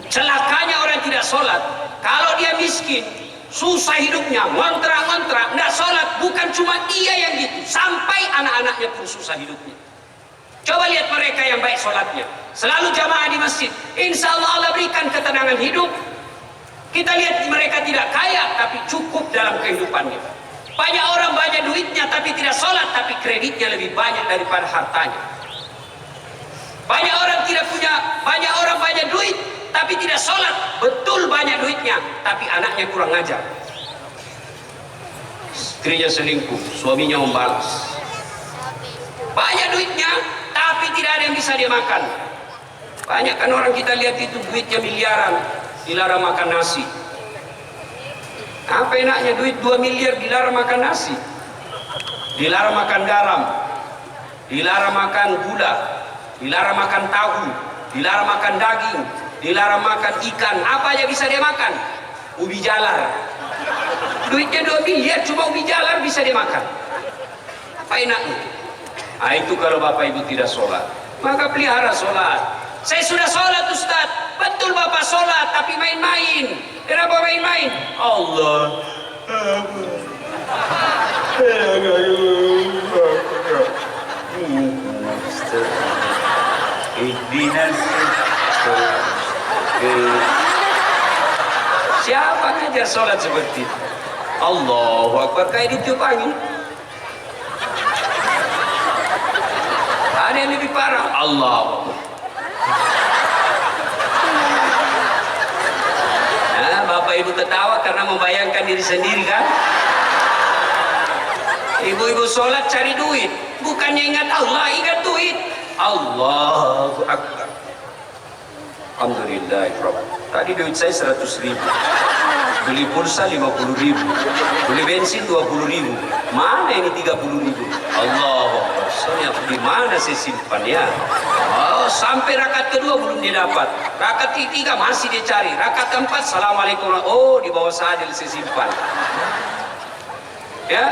celakanya orang tidak sholat, kalau dia miskin, susah hidupnya, ngontrak-ngontrak, tidak sholat, bukan cuma dia yang gitu, sampai anak-anaknya pun susah hidupnya. Coba lihat mereka yang baik sholatnya, selalu jamaah di masjid, insya Allah Allah berikan ketenangan hidup. Kita lihat mereka tidak kaya, tapi cukup dalam kehidupannya. Banyak orang banyak duitnya tapi tidak sholat, tapi kreditnya lebih banyak daripada hartanya. Banyak orang tidak punya, banyak orang banyak duit tapi tidak sholat, betul banyak duitnya tapi anaknya kurang ngajar. Istrinya selingkuh, suaminya membalas. Banyak duitnya tapi tidak ada yang bisa dia makan. Banyak kan orang kita lihat itu duitnya miliaran, dilarang makan nasi. Apa enaknya duit 2 miliar dilarang makan nasi, dilarang makan garam, dilarang makan gula, dilarang makan tahu, dilarang makan daging, dilarang makan ikan. Apa aja bisa dia makan? Ubi jalar. Duitnya 2 miliar cuma ubi jalar bisa dia makan. Apa enaknya? Nah, itu kalau Bapak Ibu tidak sholat, maka pelihara sholat. Saya sudah sholat Ustaz. Betul Bapak sholat tapi main-main. Kenapa main-main? Allah. Siapa ngajar sholat seperti itu? Allahu Akbar, kayak ditiup angin. Ada yang lebih parah. Allahu Akbar. Bapak Ibu ketawa karena membayangkan diri sendiri kan? Ibu-ibu sholat cari duit, bukannya ingat Allah, ingat duit. Allahu Akbar. Alhamdulillah. Tadi duit saya 100.000, beli pulsa 50.000, beli bensin 20.000, mana ini 30.000? Allahu Akbar. Soalnya di mana saya simpan ya? Oh, sampai rakaat kedua belum dia dapat, rakaat ketiga masih dia cari, rakaat keempat Assalamualaikum, oh di bawah sadil saya simpan. Ya,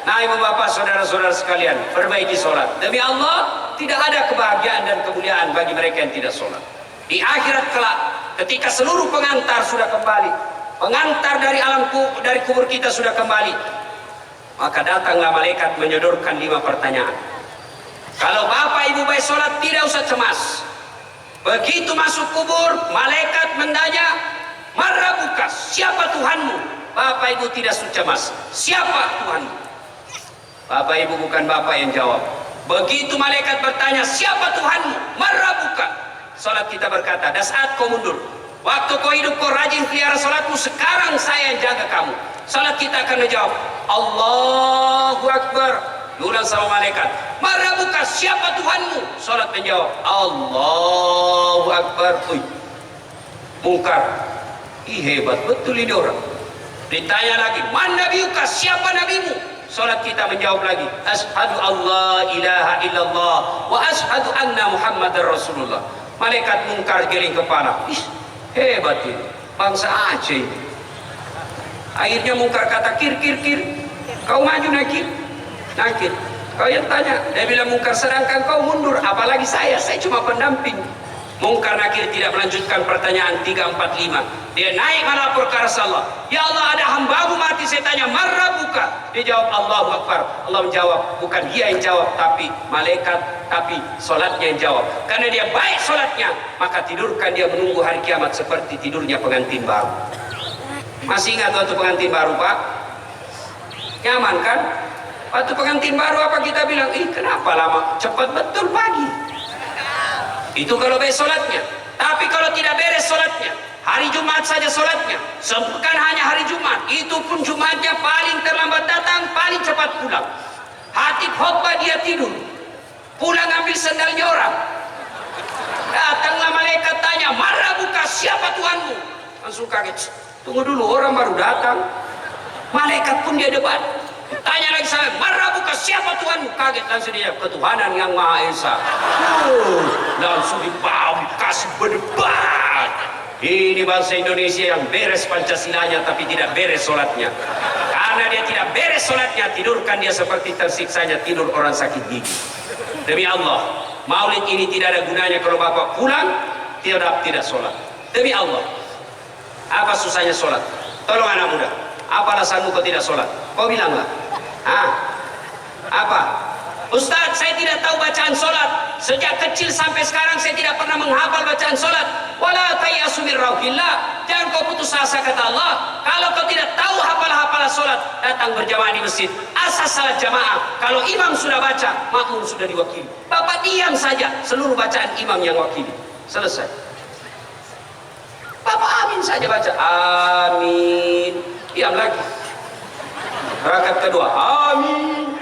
nah ibu bapak saudara-saudara sekalian, perbaiki sholat. Demi Allah tidak ada kebahagiaan dan kemuliaan bagi mereka yang tidak sholat. Di akhirat kelak, ketika seluruh pengantar sudah kembali, pengantar dari dari kubur kita sudah kembali, maka datanglah malaikat menyodorkan 5 pertanyaan. Kalau bapak ibu baik sholat tidak usah cemas. Begitu masuk kubur, malaikat menanya, "Marabuka, siapa Tuhanmu?" Bapak ibu tidak usah cemas. Siapa Tuhanmu? Bapak ibu bukan bapak yang jawab. Begitu malaikat bertanya, "Siapa Tuhanmu?" Marabuka. Sholat kita berkata, "Dah saat kau mundur. Waktu kau hidup kau rajin pelihara sholatmu, sekarang saya yang jaga kamu." Sholat kita akan menjawab, "Allahu Akbar." Diulang sama malaikat, "Marabuka, siapa Tuhanmu?" Sholat menjawab, "Allahu Akbar." Uy, mungkar. Ih, hebat betul ini orang. Ditanya lagi, "Man nabiyuka, siapa nabimu?" Sholat kita menjawab lagi, "Ashhadu alla ilaha illallah wa ashhadu anna Muhammadar Rasulullah." Malaikat mungkar geling kepala. Ih, hebat ini, bangsa Aceh. Akhirnya mungkar kata, "Kir, kir, kir, kau maju nakir." Nakir, kau yang tanya. Dia bilang, "Mungkar, sedangkan kau mundur, apalagi saya cuma pendamping." Mungkar Nakir tidak melanjutkan pertanyaan 345. Dia naik melapor ke Rasulullah. Ya Allah, ada hambamu mati. Saya tanya, marah buka? Dia jawab, Allahu Akbar. Allah menjawab, bukan dia yang jawab, tapi malaikat, tapi solatnya yang jawab. Karena dia baik solatnya, maka tidurkan dia menunggu hari kiamat seperti tidurnya pengantin baru. Masih ingat waktu pengantin baru, Pak? Nyaman kan? Waktu pengantin baru apa kita bilang? Kenapa lama? Cepat betul pagi. Itu kalau beres solatnya. Tapi kalau tidak beres solatnya, hari Jumat saja solatnya, bukan hanya hari Jumat, itu pun Jumatnya paling terlambat datang, paling cepat pulang. Hatib khotbah dia tidur, pulang ambil sendalnya orang. Datanglah malaikat tanya, marah buka, siapa Tuhanmu? Langsung kaget, tunggu dulu, orang baru datang. Malaikat pun dia debat. Tanya lagi saya, marah buka, siapa Tuhanmu? Kaget langsung dia, ketuhanan yang Maha Esa. Langsung kasih berdebat. Ini bangsa Indonesia yang beres Pancasilanya tapi tidak beres sholatnya. Karena dia tidak beres sholatnya, tidurkan dia seperti tersiksanya tidur orang sakit gigi. Demi Allah, maulid ini tidak ada gunanya kalau bapak pulang tidak sholat. Demi Allah, apa susahnya sholat? Tolong anak muda, apa alasanmu kau tidak sholat? Kau bilanglah. Apa? Ustaz, saya tidak tahu bacaan sholat. Sejak kecil sampai sekarang saya tidak pernah menghafal bacaan sholat. Wala tayyasu min rauhillah. Jangan kau putus asa, kata Allah. Kalau kau tidak tahu hafalah-hafalah sholat, datang berjamaah di masjid. Asas salat jamaah. Kalau imam sudah baca, makmum sudah diwakili. Bapak diam saja, seluruh bacaan imam yang wakili. Selesai. Bapak amin saja baca. Amin. Diam lagi. Rakaat kedua, amin.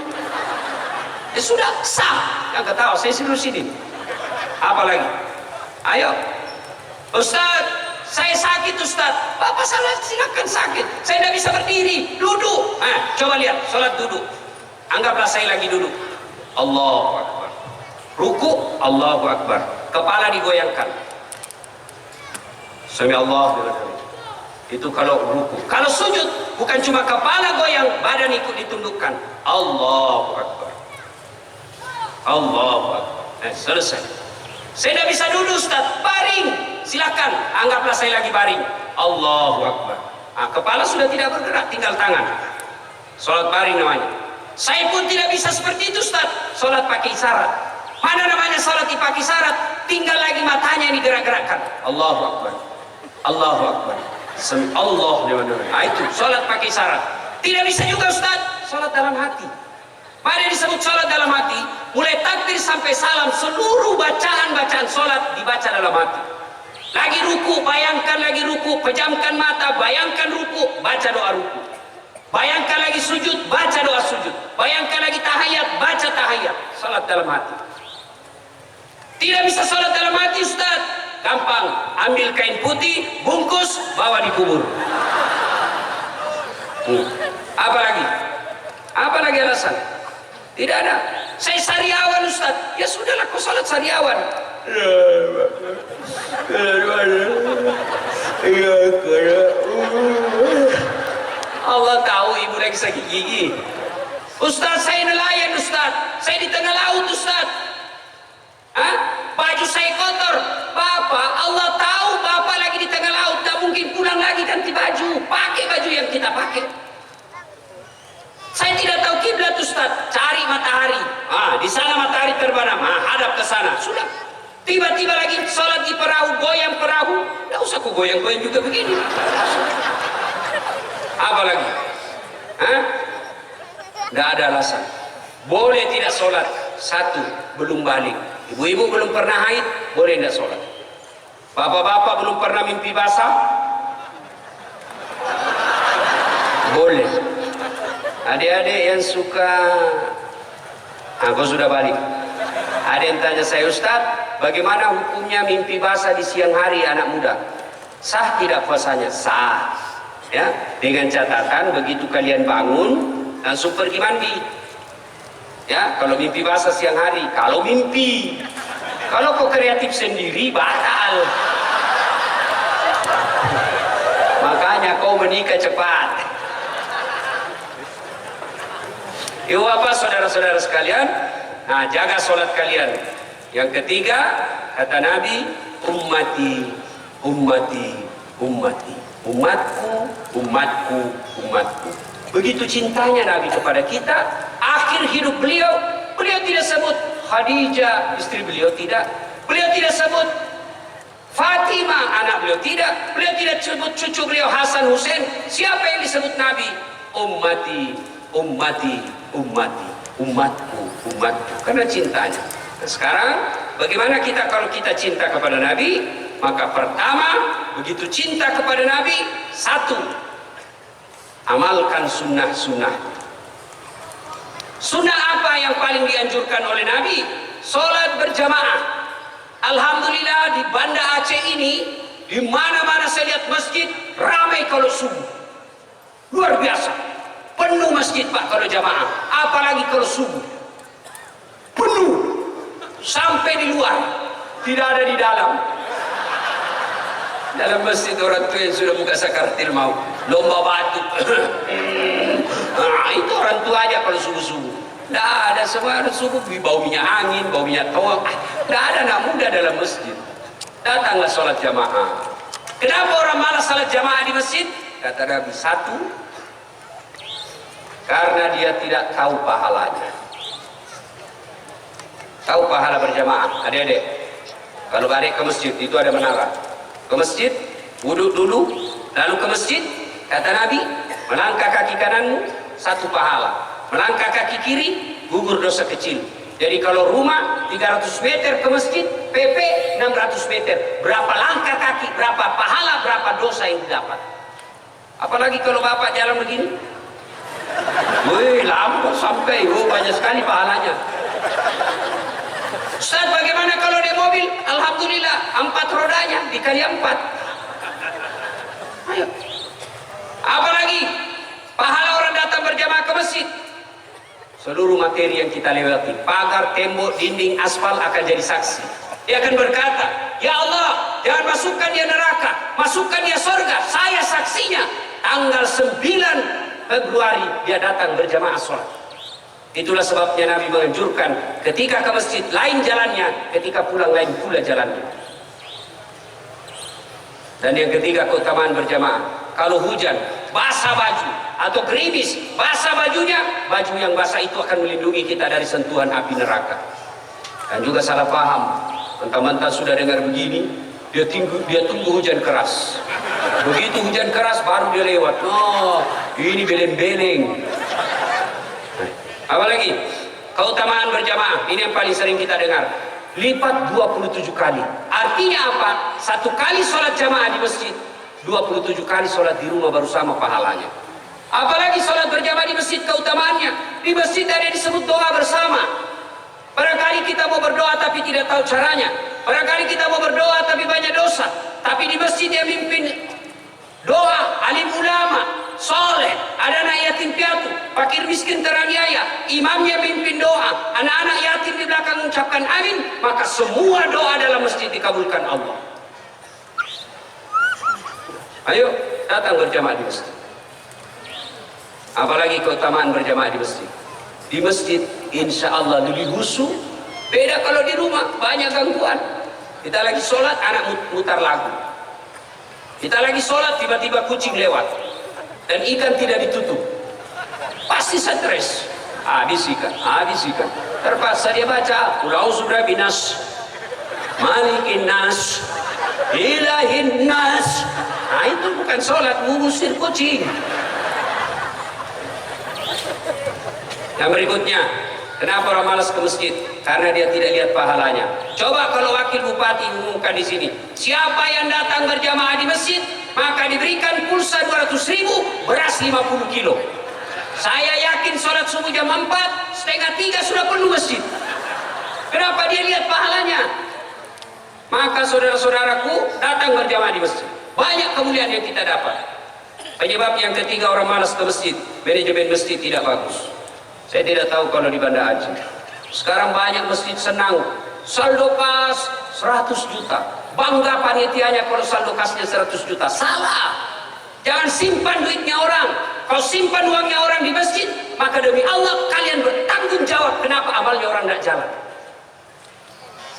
Ya sudah, sah. Yang ketawa, saya sini. Apa lagi? Ayo. Ustaz, saya sakit Ustaz. Bapak salah, silakan sakit. Saya tidak bisa berdiri, duduk. Coba lihat, sholat duduk. Anggaplah saya lagi duduk. Allahu Akbar. Ruku, Allahu Akbar. Kepala digoyangkan. Sami Allah. Itu kalau ruku. Kalau sujud, bukan cuma kepala goyang, badan ikut ditundukkan. Allahu Akbar. Allahu Akbar. Selesai. Saya tidak bisa duduk Ustaz, baring. Silakan, anggaplah saya lagi baring. Allahu Akbar. Kepala sudah tidak bergerak, tinggal tangan. Sholat baring namanya. Saya pun tidak bisa seperti itu Ustaz. Sholat pakai isyarat. Mana namanya sholat dipakai isyarat? Tinggal lagi matanya ini gerak-gerakkan. Allahu Akbar. Allahu Akbar. Allah itu sholat pakai isyarat. Tidak bisa juga Ustaz, sholat dalam hati. Pada disebut sholat dalam hati, mulai takbir sampai salam, seluruh bacaan sholat dibaca dalam hati. Lagi ruku, bayangkan lagi ruku, pejamkan mata, bayangkan ruku, baca doa ruku. Bayangkan lagi sujud, baca doa sujud. Bayangkan lagi tahiyat, baca tahiyat. Sholat dalam hati. Tidak bisa sholat dalam hati Ustaz. Gampang, ambil kain putih, bungkus, bawa dikubur. Apa lagi? Apa lagi alasan? Tidak ada. Saya sariawan Ustaz. Ya sudahlah, kau salat sariawan. Allah tahu ibu lagi sakit gigi. Ustaz, saya nelayan Ustaz. Saya di tengah laut Ustaz. Baju saya kotor. Bapak, Allah tahu Bapak lagi di tengah laut, tak mungkin pulang lagi ganti baju. Pakai baju yang kita pakai. Saya tidak tahu kiblat Ustaz. Cari matahari. Di sana matahari terbenam. Hadap ke sana. Sudah. Tiba-tiba lagi sholat di perahu, goyang perahu. Tidak usah kok goyang-goyang juga begini. Apa lagi? Tidak ada alasan. Boleh tidak sholat. Satu, belum balik. Ibu-ibu belum pernah haid, boleh tidak sholat. Bapak-bapak belum pernah mimpi basah, boleh. Adik-adik yang suka, aku sudah balik. Ada yang tanya saya, Ustaz, bagaimana hukumnya mimpi basah di siang hari anak muda? Sah tidak puasanya? Sah. Ya, dengan catatan begitu kalian bangun langsung pergi mandi. Ya, kalau mimpi basah siang hari, kalau mimpi. Kalau kau kreatif sendiri, batal. Makanya kau menikah cepat. Ibu bapak, saudara-saudara sekalian, jaga sholat kalian. Yang ketiga, kata Nabi, ummati, ummati, ummati. Umatku, umatku, umatku. Begitu cintanya Nabi kepada kita. Akhir hidup beliau tidak sebut Khadijah istri beliau, tidak. Beliau tidak sebut Fatimah anak beliau, tidak. Beliau tidak sebut cucu beliau Hasan Hussein. Siapa yang disebut Nabi? Ummati, ummati, ummati. Umatku, umatku. Karena cintanya. Nah, sekarang bagaimana kita kalau kita cinta kepada Nabi? Maka pertama, begitu cinta kepada Nabi, satu, amalkan sunnah-sunnah. Sunnah apa yang paling dianjurkan oleh Nabi? Sholat berjamaah. Alhamdulillah di Banda Aceh ini, di mana-mana saya lihat masjid ramai kalau subuh. Luar biasa. Penuh masjid Pak kalau jamaah. Apalagi kalau subuh. Penuh. Sampai di luar. Tidak ada di dalam. Dalam masjid orang tua yang sudah buka sakaratil maut, lomba batuk. Itu orang tua aja kalau subuh-subuh. Tidak ada, semua subuh bau minyak angin, bau minyak toang. Tidak ada anak muda dalam masjid. Datanglah sholat jamaah. Kenapa orang malas sholat jamaah di masjid? Kata Nabi, satu, karena dia tidak tahu pahalanya. Tahu pahala berjamaah, adik-adik. Kalau adik ke masjid itu ada menara. Ke masjid, wudhu dulu, lalu ke masjid, kata Nabi, melangkah kaki kananmu, satu pahala. Melangkah kaki kiri, gugur dosa kecil. Jadi kalau rumah 300 meter ke masjid, PP 600 meter. Berapa langkah kaki, berapa pahala, berapa dosa yang didapat. Apalagi kalau bapak jalan begini. Wih, lama sampai, banyak sekali pahalanya. Ustaz, bagaimana kalau di mobil? Alhamdulillah, 4 rodanya dikali 4. Ayo. Apalagi pahala orang datang berjamaah ke masjid. Seluruh materi yang kita lewati, pagar, tembok, dinding, aspal akan jadi saksi. Dia akan berkata, ya Allah, jangan masukkan dia neraka, masukkan dia surga. Saya saksinya. Tanggal 9 Februari dia datang berjamaah sholat. Itulah sebabnya Nabi menganjurkan ketika ke masjid lain jalannya, ketika pulang lain pula jalannya. Dan yang ketiga, keutamaan berjamaah. Kalau hujan, basah baju atau gerimis, basah bajunya, baju yang basah itu akan melindungi kita dari sentuhan api neraka. Dan juga salah paham, mentah-mentah sudah dengar begini, dia tunggu hujan keras. Begitu hujan keras baru dia lewat. Oh, ini beleng-beleng. Apalagi keutamaan berjamaah, ini yang paling sering kita dengar, lipat 27 kali. Artinya apa? 1 kali sholat jamaah di masjid, 27 kali sholat di rumah baru sama pahalanya. Apalagi sholat berjamaah di masjid, keutamaannya di masjid ada disebut doa bersama. Barangkali kita mau berdoa tapi tidak tahu caranya. Barangkali kita mau berdoa tapi banyak dosa. Tapi di masjid dia mimpin doa, alim ulama soleh, ada anak yatim piatu, fakir miskin teraniaya, imamnya mimpin doa, anak-anak yatim di belakang mengucapkan amin, maka semua doa dalam masjid dikabulkan Allah. Ayo datang berjamaah di masjid. Apalagi keutamaan berjamaah di masjid. Di masjid insya Allah lebih khusyuk. Beda kalau di rumah banyak gangguan. Kita lagi sholat, anak mutar lagu. Kita lagi sholat, tiba-tiba kucing lewat dan ikan tidak ditutup, pasti stres. Habis ikan. Terpaksa dia baca Qul a'udzu birabbinas malikin nas ilahin nas. Nah, itu bukan sholat, mengusir kucing. Yang berikutnya, kenapa orang malas ke masjid? Karena dia tidak lihat pahalanya. Coba kalau wakil bupati umumkan di sini, siapa yang datang berjamaah di masjid, maka diberikan pulsa 200.000, beras 50 kilo. Saya yakin sholat subuh jam 4, setengah 3 sudah penuh masjid. Kenapa? Dia lihat pahalanya. Maka saudara-saudaraku, datang berjamaah di masjid. Banyak kemuliaan yang kita dapat. Penyebab yang ketiga orang malas ke masjid, manajemen masjid tidak bagus. Saya tidak tahu kalau di Banda Aceh. Sekarang banyak masjid senang, saldo kas 100 juta. Bangga panitianya kalau saldo kasnya 100 juta. Salah. Jangan simpan duitnya orang. Kalau simpan uangnya orang di masjid, maka demi Allah kalian bertanggung jawab kenapa amalnya orang tidak jalan.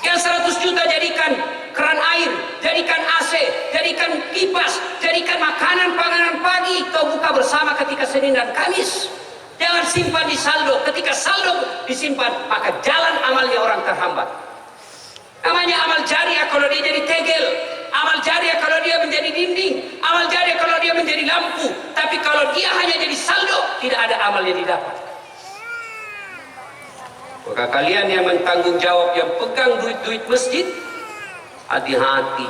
Yang 100 juta jadikan keran air, jadikan AC, jadikan kipas, jadikan makanan pagi kau buka bersama ketika Senin dan Kamis. Jangan simpan di saldo. Ketika saldo disimpan, maka jalan amalnya orang terhambat. Namanya amal jariah kalau dia jadi tegel, amal jariah kalau dia menjadi dinding, amal jariah kalau dia menjadi lampu. Tapi kalau dia hanya jadi saldo, tidak ada amal yang didapat. Maka kalian yang bertanggung jawab, yang pegang duit-duit masjid, hati-hati.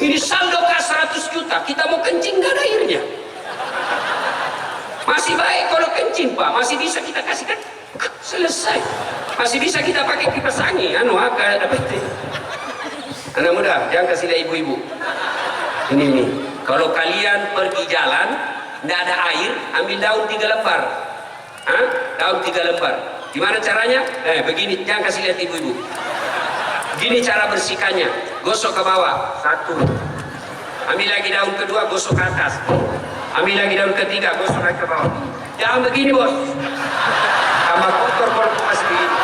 Ini saldo kah 100 juta, kita mau kencing gak ada airnya. Masih baik kalau kencing Pak, masih bisa kita kasihkan, selesai. Masih bisa kita pakai kipas angin, ada peti. Anak muda, jangan kasih lihat ibu-ibu. Ini, kalau kalian pergi jalan, tidak ada air, ambil daun 3 lembar. Daun 3 lembar. Gimana caranya? Begini, jangan kasih lihat ibu-ibu. Gini cara bersihkannya, gosok ke bawah, 1. Ambil lagi daun kedua, gosok ke atas. Ambil lagi daun ketiga, gosok lagi ke bawah. Jangan begini bos, sama kotor kalau masih begini.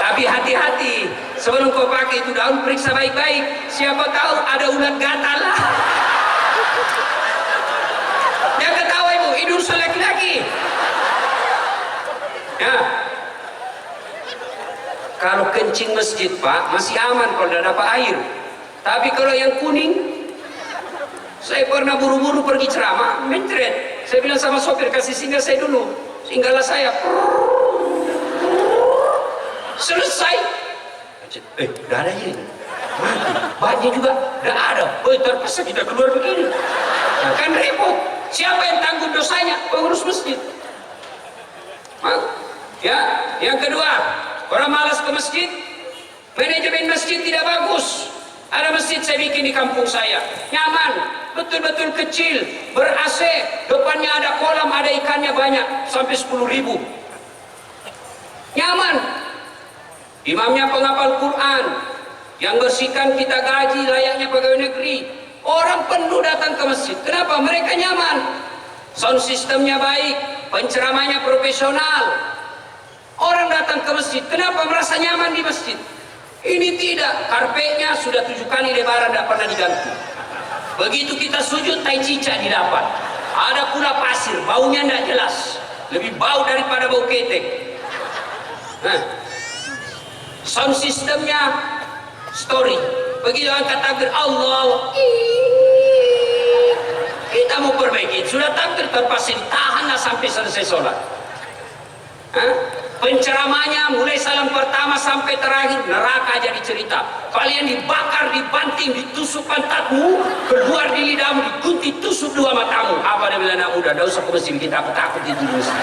Tapi hati-hati, sebelum kau pakai itu daun, periksa baik-baik. Siapa tahu ada ulat gatal lah. Jangan ketawa ibu, hidung laki-laki. Ya. Kalau kencing masjid Pak, masih aman kalau tidak dapat air. Tapi kalau yang kuning, saya pernah buru-buru pergi ceramah, mencret. Saya bilang sama sopir, kasih singgah saya dulu. Singgahlah saya. Selesai. Udah ada air. Bannya juga udah ada. Terpaksa kita keluar begini. Nah, kan repot. Siapa yang tanggung dosanya? Pengurus masjid. Ya, yang kedua, orang malas ke masjid, manajemen masjid tidak bagus. Ada masjid saya bikin di kampung saya, nyaman, betul-betul kecil, ber-AC, depannya ada kolam, ada ikannya banyak, sampai 10.000. Nyaman. Imamnya penghafal Quran, yang bersihkan kita gaji layaknya pegawai negeri. Orang penuh datang ke masjid. Kenapa? Mereka nyaman. Sound sistemnya baik, penceramahnya profesional. Orang datang ke masjid, kenapa merasa nyaman di masjid? Ini tidak, karpetnya sudah 7 kali lebaran, tidak pernah diganti. Begitu kita sujud, tai cicak didapat. Ada pula pasir, baunya tidak jelas, lebih bau daripada bau ketek. Sound sistemnya story. Begitu angkat takbir, Allah, kita mau perbaiki. Sudah takbir terpaksa ditahanlah sampai selesai sholat. Penceramahnya mulai salam pertama sampai terakhir neraka jadi cerita. Kalian dibakar, dibanting, ditusuk pantatmu, keluar di lidahmu, digunting, tusuk 2 matamu. Apa dia bilang anak muda? Tidak usah ke masjid, kita takut itu masjid.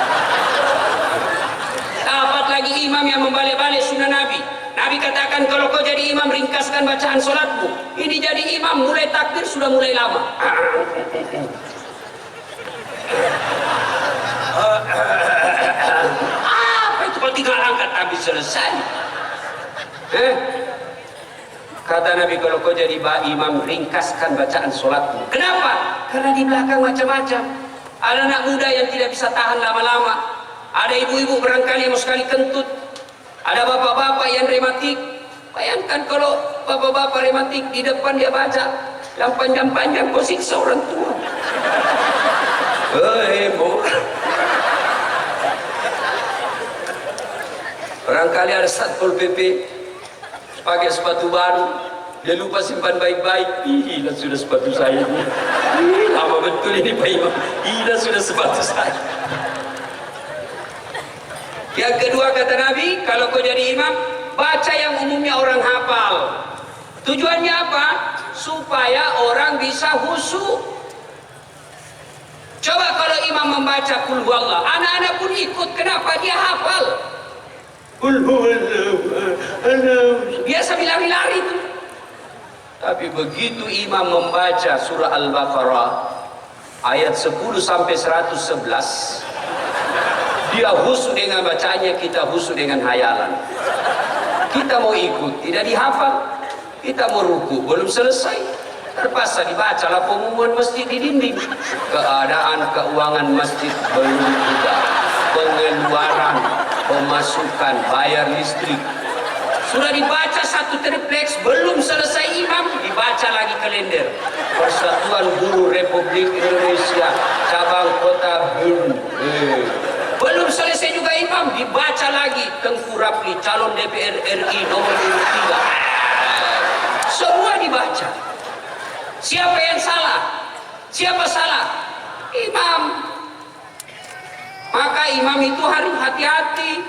Dapat lagi imam yang membalik-balik sunnah Nabi. Nabi katakan kalau kau jadi imam ringkaskan bacaan sholatmu. Ini jadi imam mulai takbir sudah mulai lama. Kalau tinggal angkat habis selesai. Kata Nabi kalau kau jadi imam ringkaskan bacaan sholatmu. Kenapa? Karena di belakang macam-macam. Ada anak muda yang tidak bisa tahan lama-lama. Ada ibu-ibu barangkali yang mau sekali kentut. Ada bapak-bapak yang rematik. Bayangkan kalau bapak-bapak rematik di depan dia baca yang panjang-panjang, kau siksa orang tua. Barangkali ada Satpol PP pakai sepatu baru, dia lupa simpan baik-baik. Hilang sudah sepatu saya. Lama betul ini Pak Imam. Hilang sudah sepatu saya. Yang kedua kata Nabi, kalau kau jadi imam, baca yang umumnya orang hafal. Tujuannya apa? Supaya orang bisa khusyuk. Coba kalau imam membaca Qul huwallah, anak-anak pun ikut. Kenapa? Dia hafal. Biasa lari-lari itu. Tapi begitu imam membaca surah Al-Baqarah ayat 10 sampai 111, dia khusyuk dengan bacaannya, kita khusyuk dengan hayalan. Kita mau ikut, tidak dihafal. Kita mau ruku, belum selesai, terpaksa dibacalah pengumuman masjid di dinding. Keadaan keuangan masjid belum juga, pengeluaran, pemasukan, bayar listrik, Sudah dibaca satu tripleks, belum selesai imam, dibaca lagi kalender. Persatuan Guru Republik Indonesia, cabang Kota Bin. Belum selesai juga imam, dibaca lagi Tengku Rapli, calon DPR RI nomor 3. Semua dibaca. Siapa yang salah? Siapa salah? Imam. Maka imam itu harus hati-hati.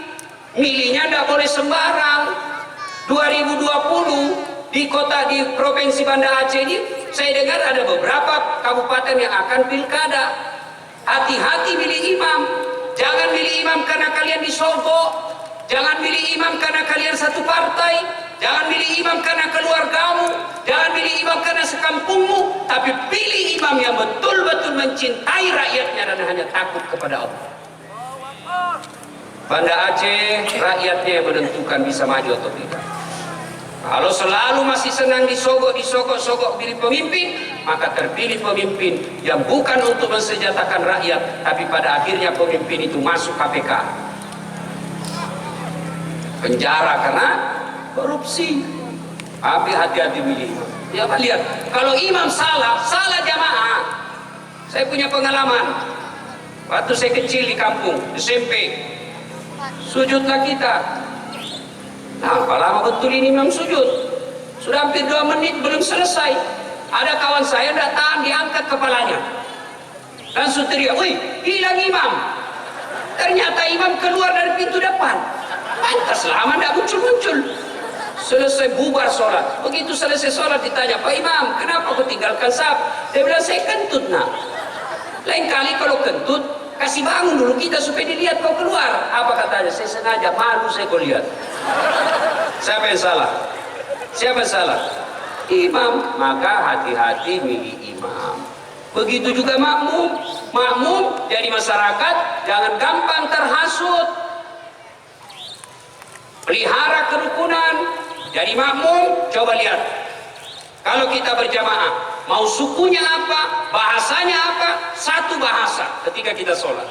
Milihnya tidak boleh sembarang. 2020 di Provinsi Banda Aceh ini, saya dengar ada beberapa kabupaten yang akan pilkada. Hati-hati milih imam. Jangan milih imam karena kalian disogok. Jangan milih imam karena kalian satu partai. Jangan milih imam karena keluargamu. Jangan milih imam karena sekampungmu. Tapi pilih imam yang betul-betul mencintai rakyatnya dan hanya takut kepada Allah. Banda Aceh, rakyatnya yang menentukan bisa maju atau tidak. Kalau selalu masih senang disogok pilih pemimpin, maka terpilih pemimpin yang bukan untuk mensejahterakan rakyat, tapi pada akhirnya pemimpin itu masuk KPK, penjara karena korupsi. Tapi hati-hati milih. Ya lihat, kalau imam salah jamaah. Saya punya pengalaman. Waktu saya kecil di kampung, SMP, sujudlah kita. Nah, lama betul ini imam sujud. Sudah hampir 2 menit belum selesai. Ada kawan saya tidak tahan, diangkat kepalanya. Langsung teriak, "Wih, hilang imam." Ternyata imam keluar dari pintu depan. Pantas lama tidak muncul-muncul. Selesai bubar sholat. Begitu selesai sholat ditanya, "Pak Imam, kenapa kau tinggalkan saf?" Dia bilang, "Saya kentut, nak." Lain kali kalau kentut, kasih bangun dulu kita supaya dilihat kau keluar. Apa katanya? "Saya sengaja, malu saya kau lihat." Siapa yang salah? Siapa yang salah? Imam. Maka hati-hati milih imam. Begitu juga makmum. Makmum jadi masyarakat jangan gampang terhasut. Pelihara kerukunan. Jadi makmum, coba lihat. Kalau kita berjamaah, mau sukunya apa, bahasanya apa, satu bahasa ketika kita sholat.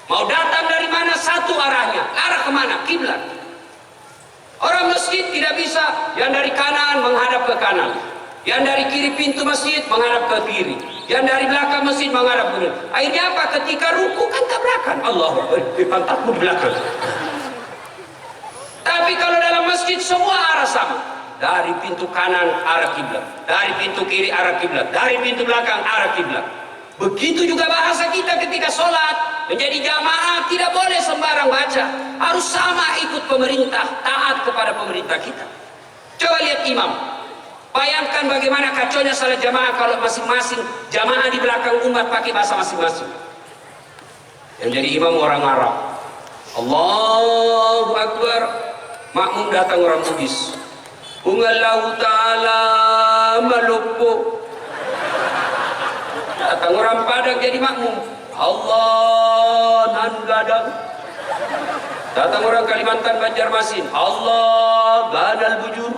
Mau datang dari mana, satu arahnya. Arah kemana? Kiblat. Orang masjid tidak bisa yang dari kanan menghadap ke kanan, yang dari kiri pintu masjid menghadap ke kiri, yang dari belakang masjid menghadap ke kiri. Akhirnya apa? Ketika ruku kan tabrakan. Allahu Akbar, pantatmu belakang. Tapi kalau dalam masjid semua arah sama. Dari pintu kanan arah kiblat, dari pintu kiri arah kiblat, dari pintu belakang arah kiblat. Begitu juga bahasa kita ketika sholat. Menjadi jamaah tidak boleh sembarang baca, harus sama ikut pemerintah, taat kepada pemerintah kita. Coba lihat imam. Bayangkan bagaimana kacaunya salat jamaah kalau masing-masing jamaah di belakang umat pakai bahasa masing-masing. Yang jadi imam orang Arab. Allahu Akbar. Makmum datang orang Bugis. Ungallahu ta'ala maluku. Datang orang Padang jadi makmum. Allah nan gadang. Datang orang Kalimantan Banjarmasin. Allah gadal bujur.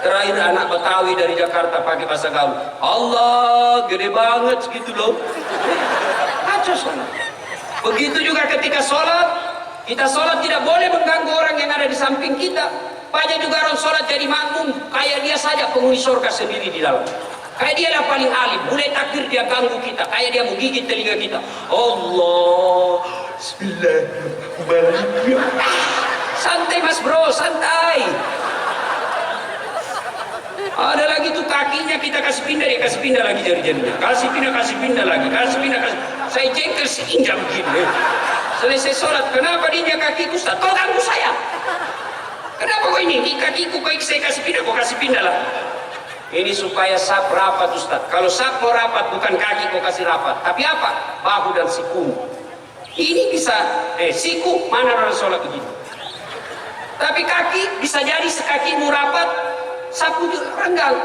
Terakhir anak Betawi dari Jakarta pakai bahasa gaul. Allah gede banget segitu loh. Kacau sholat. Begitu juga ketika sholat. Kita sholat tidak boleh mengganggu orang yang ada di samping kita. Banyak juga orang sholat jadi makmum, kayak dia saja penghuni surga sendiri di dalam. Kayak dia lah paling alim, mulai takbir dia ganggu kita, kayak dia mau gigit telinga kita. Allah, Bismillahirrahmanirrahim. Santai mas bro, santai. Ada lagi tuh kakinya kita kasih pindah, dia kasih pindah lagi jari-jarinya. Kasih pindah lagi, kasih pindah. Saya jengkel seinjak begini. Selesai sholat, kenapa diinjak kakiku? Ustaz, kau ganggu saya. Kenapa kau ini? Di kakiku kau saya kasih pindah, kau kasih pindah lah. Ini supaya saf rapat Ustaz. Kalau saf mau rapat, bukan kaki kau kasih rapat. Tapi apa? Bahu dan siku. Ini bisa, siku, mana orang sholat begini. Tapi kaki, bisa jadi sekakimu rapat, sapu juga renggang.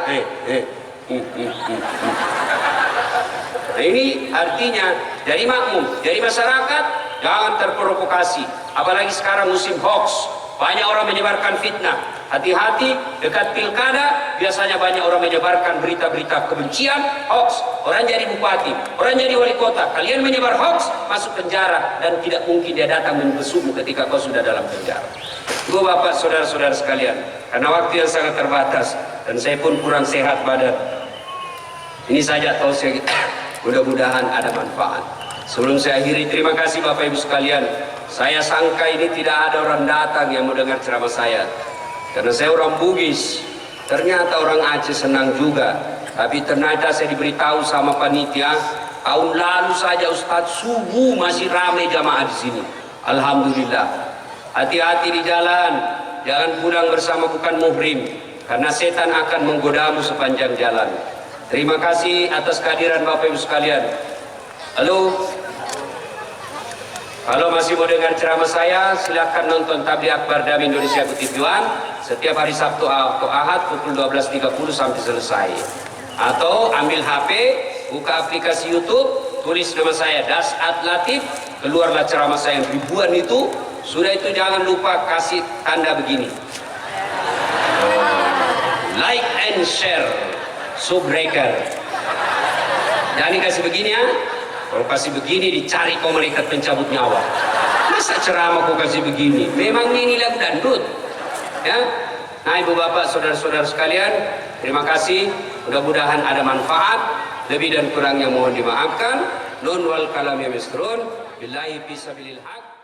Nah ini artinya, jadi makmum, jadi masyarakat, jangan terprovokasi. Apalagi sekarang musim hoax. Banyak orang menyebarkan fitnah. Hati-hati, dekat pilkada biasanya banyak orang menyebarkan berita-berita kebencian, hoax. Orang jadi bupati, orang jadi wali kota, kalian menyebar hoax, masuk penjara, dan tidak mungkin dia datang membesukmu ketika kau sudah dalam penjara. Ibu bapak saudara-saudara sekalian, karena waktu yang sangat terbatas dan saya pun kurang sehat badan, ini saja tausiah kita. Mudah-mudahan ada manfaat. Sebelum saya akhiri, terima kasih Bapak Ibu sekalian. Saya sangka ini tidak ada orang datang yang mendengar ceramah saya, karena saya orang Bugis. Ternyata orang Aceh senang juga. Tapi ternyata saya diberitahu sama panitia, tahun lalu saja Ustadz subuh masih ramai jamaah di sini. Alhamdulillah. Hati-hati di jalan, jangan pulang bersama bukan muhrim, karena setan akan menggodamu sepanjang jalan. Terima kasih atas kehadiran Bapak Ibu sekalian. Halo, kalau masih mau dengar ceramah saya, silakan nonton Tabligh Akbar Dami Indonesia Putih Tuan setiap hari Sabtu atau Ahad pukul 12.30 sampai selesai. Atau ambil HP, buka aplikasi YouTube, tulis nama saya Dasat Latif, keluarlah ceramah saya yang ribuan itu. Sudah itu jangan lupa kasih tanda begini, like and share, subbreaker. Jangan dikasih begini ya. Kalau kasih begini dicari kau malaikat pencabut nyawa. Masa ceramah kau kasih begini? Memang ini lagu dangdut ya. Nah ibu bapak saudara-saudara sekalian, terima kasih. Mudah-mudahan ada manfaat. Lebih dan kurangnya mohon dimaafkan. Nun wal kalam ya misrun billahi fisabilil haq.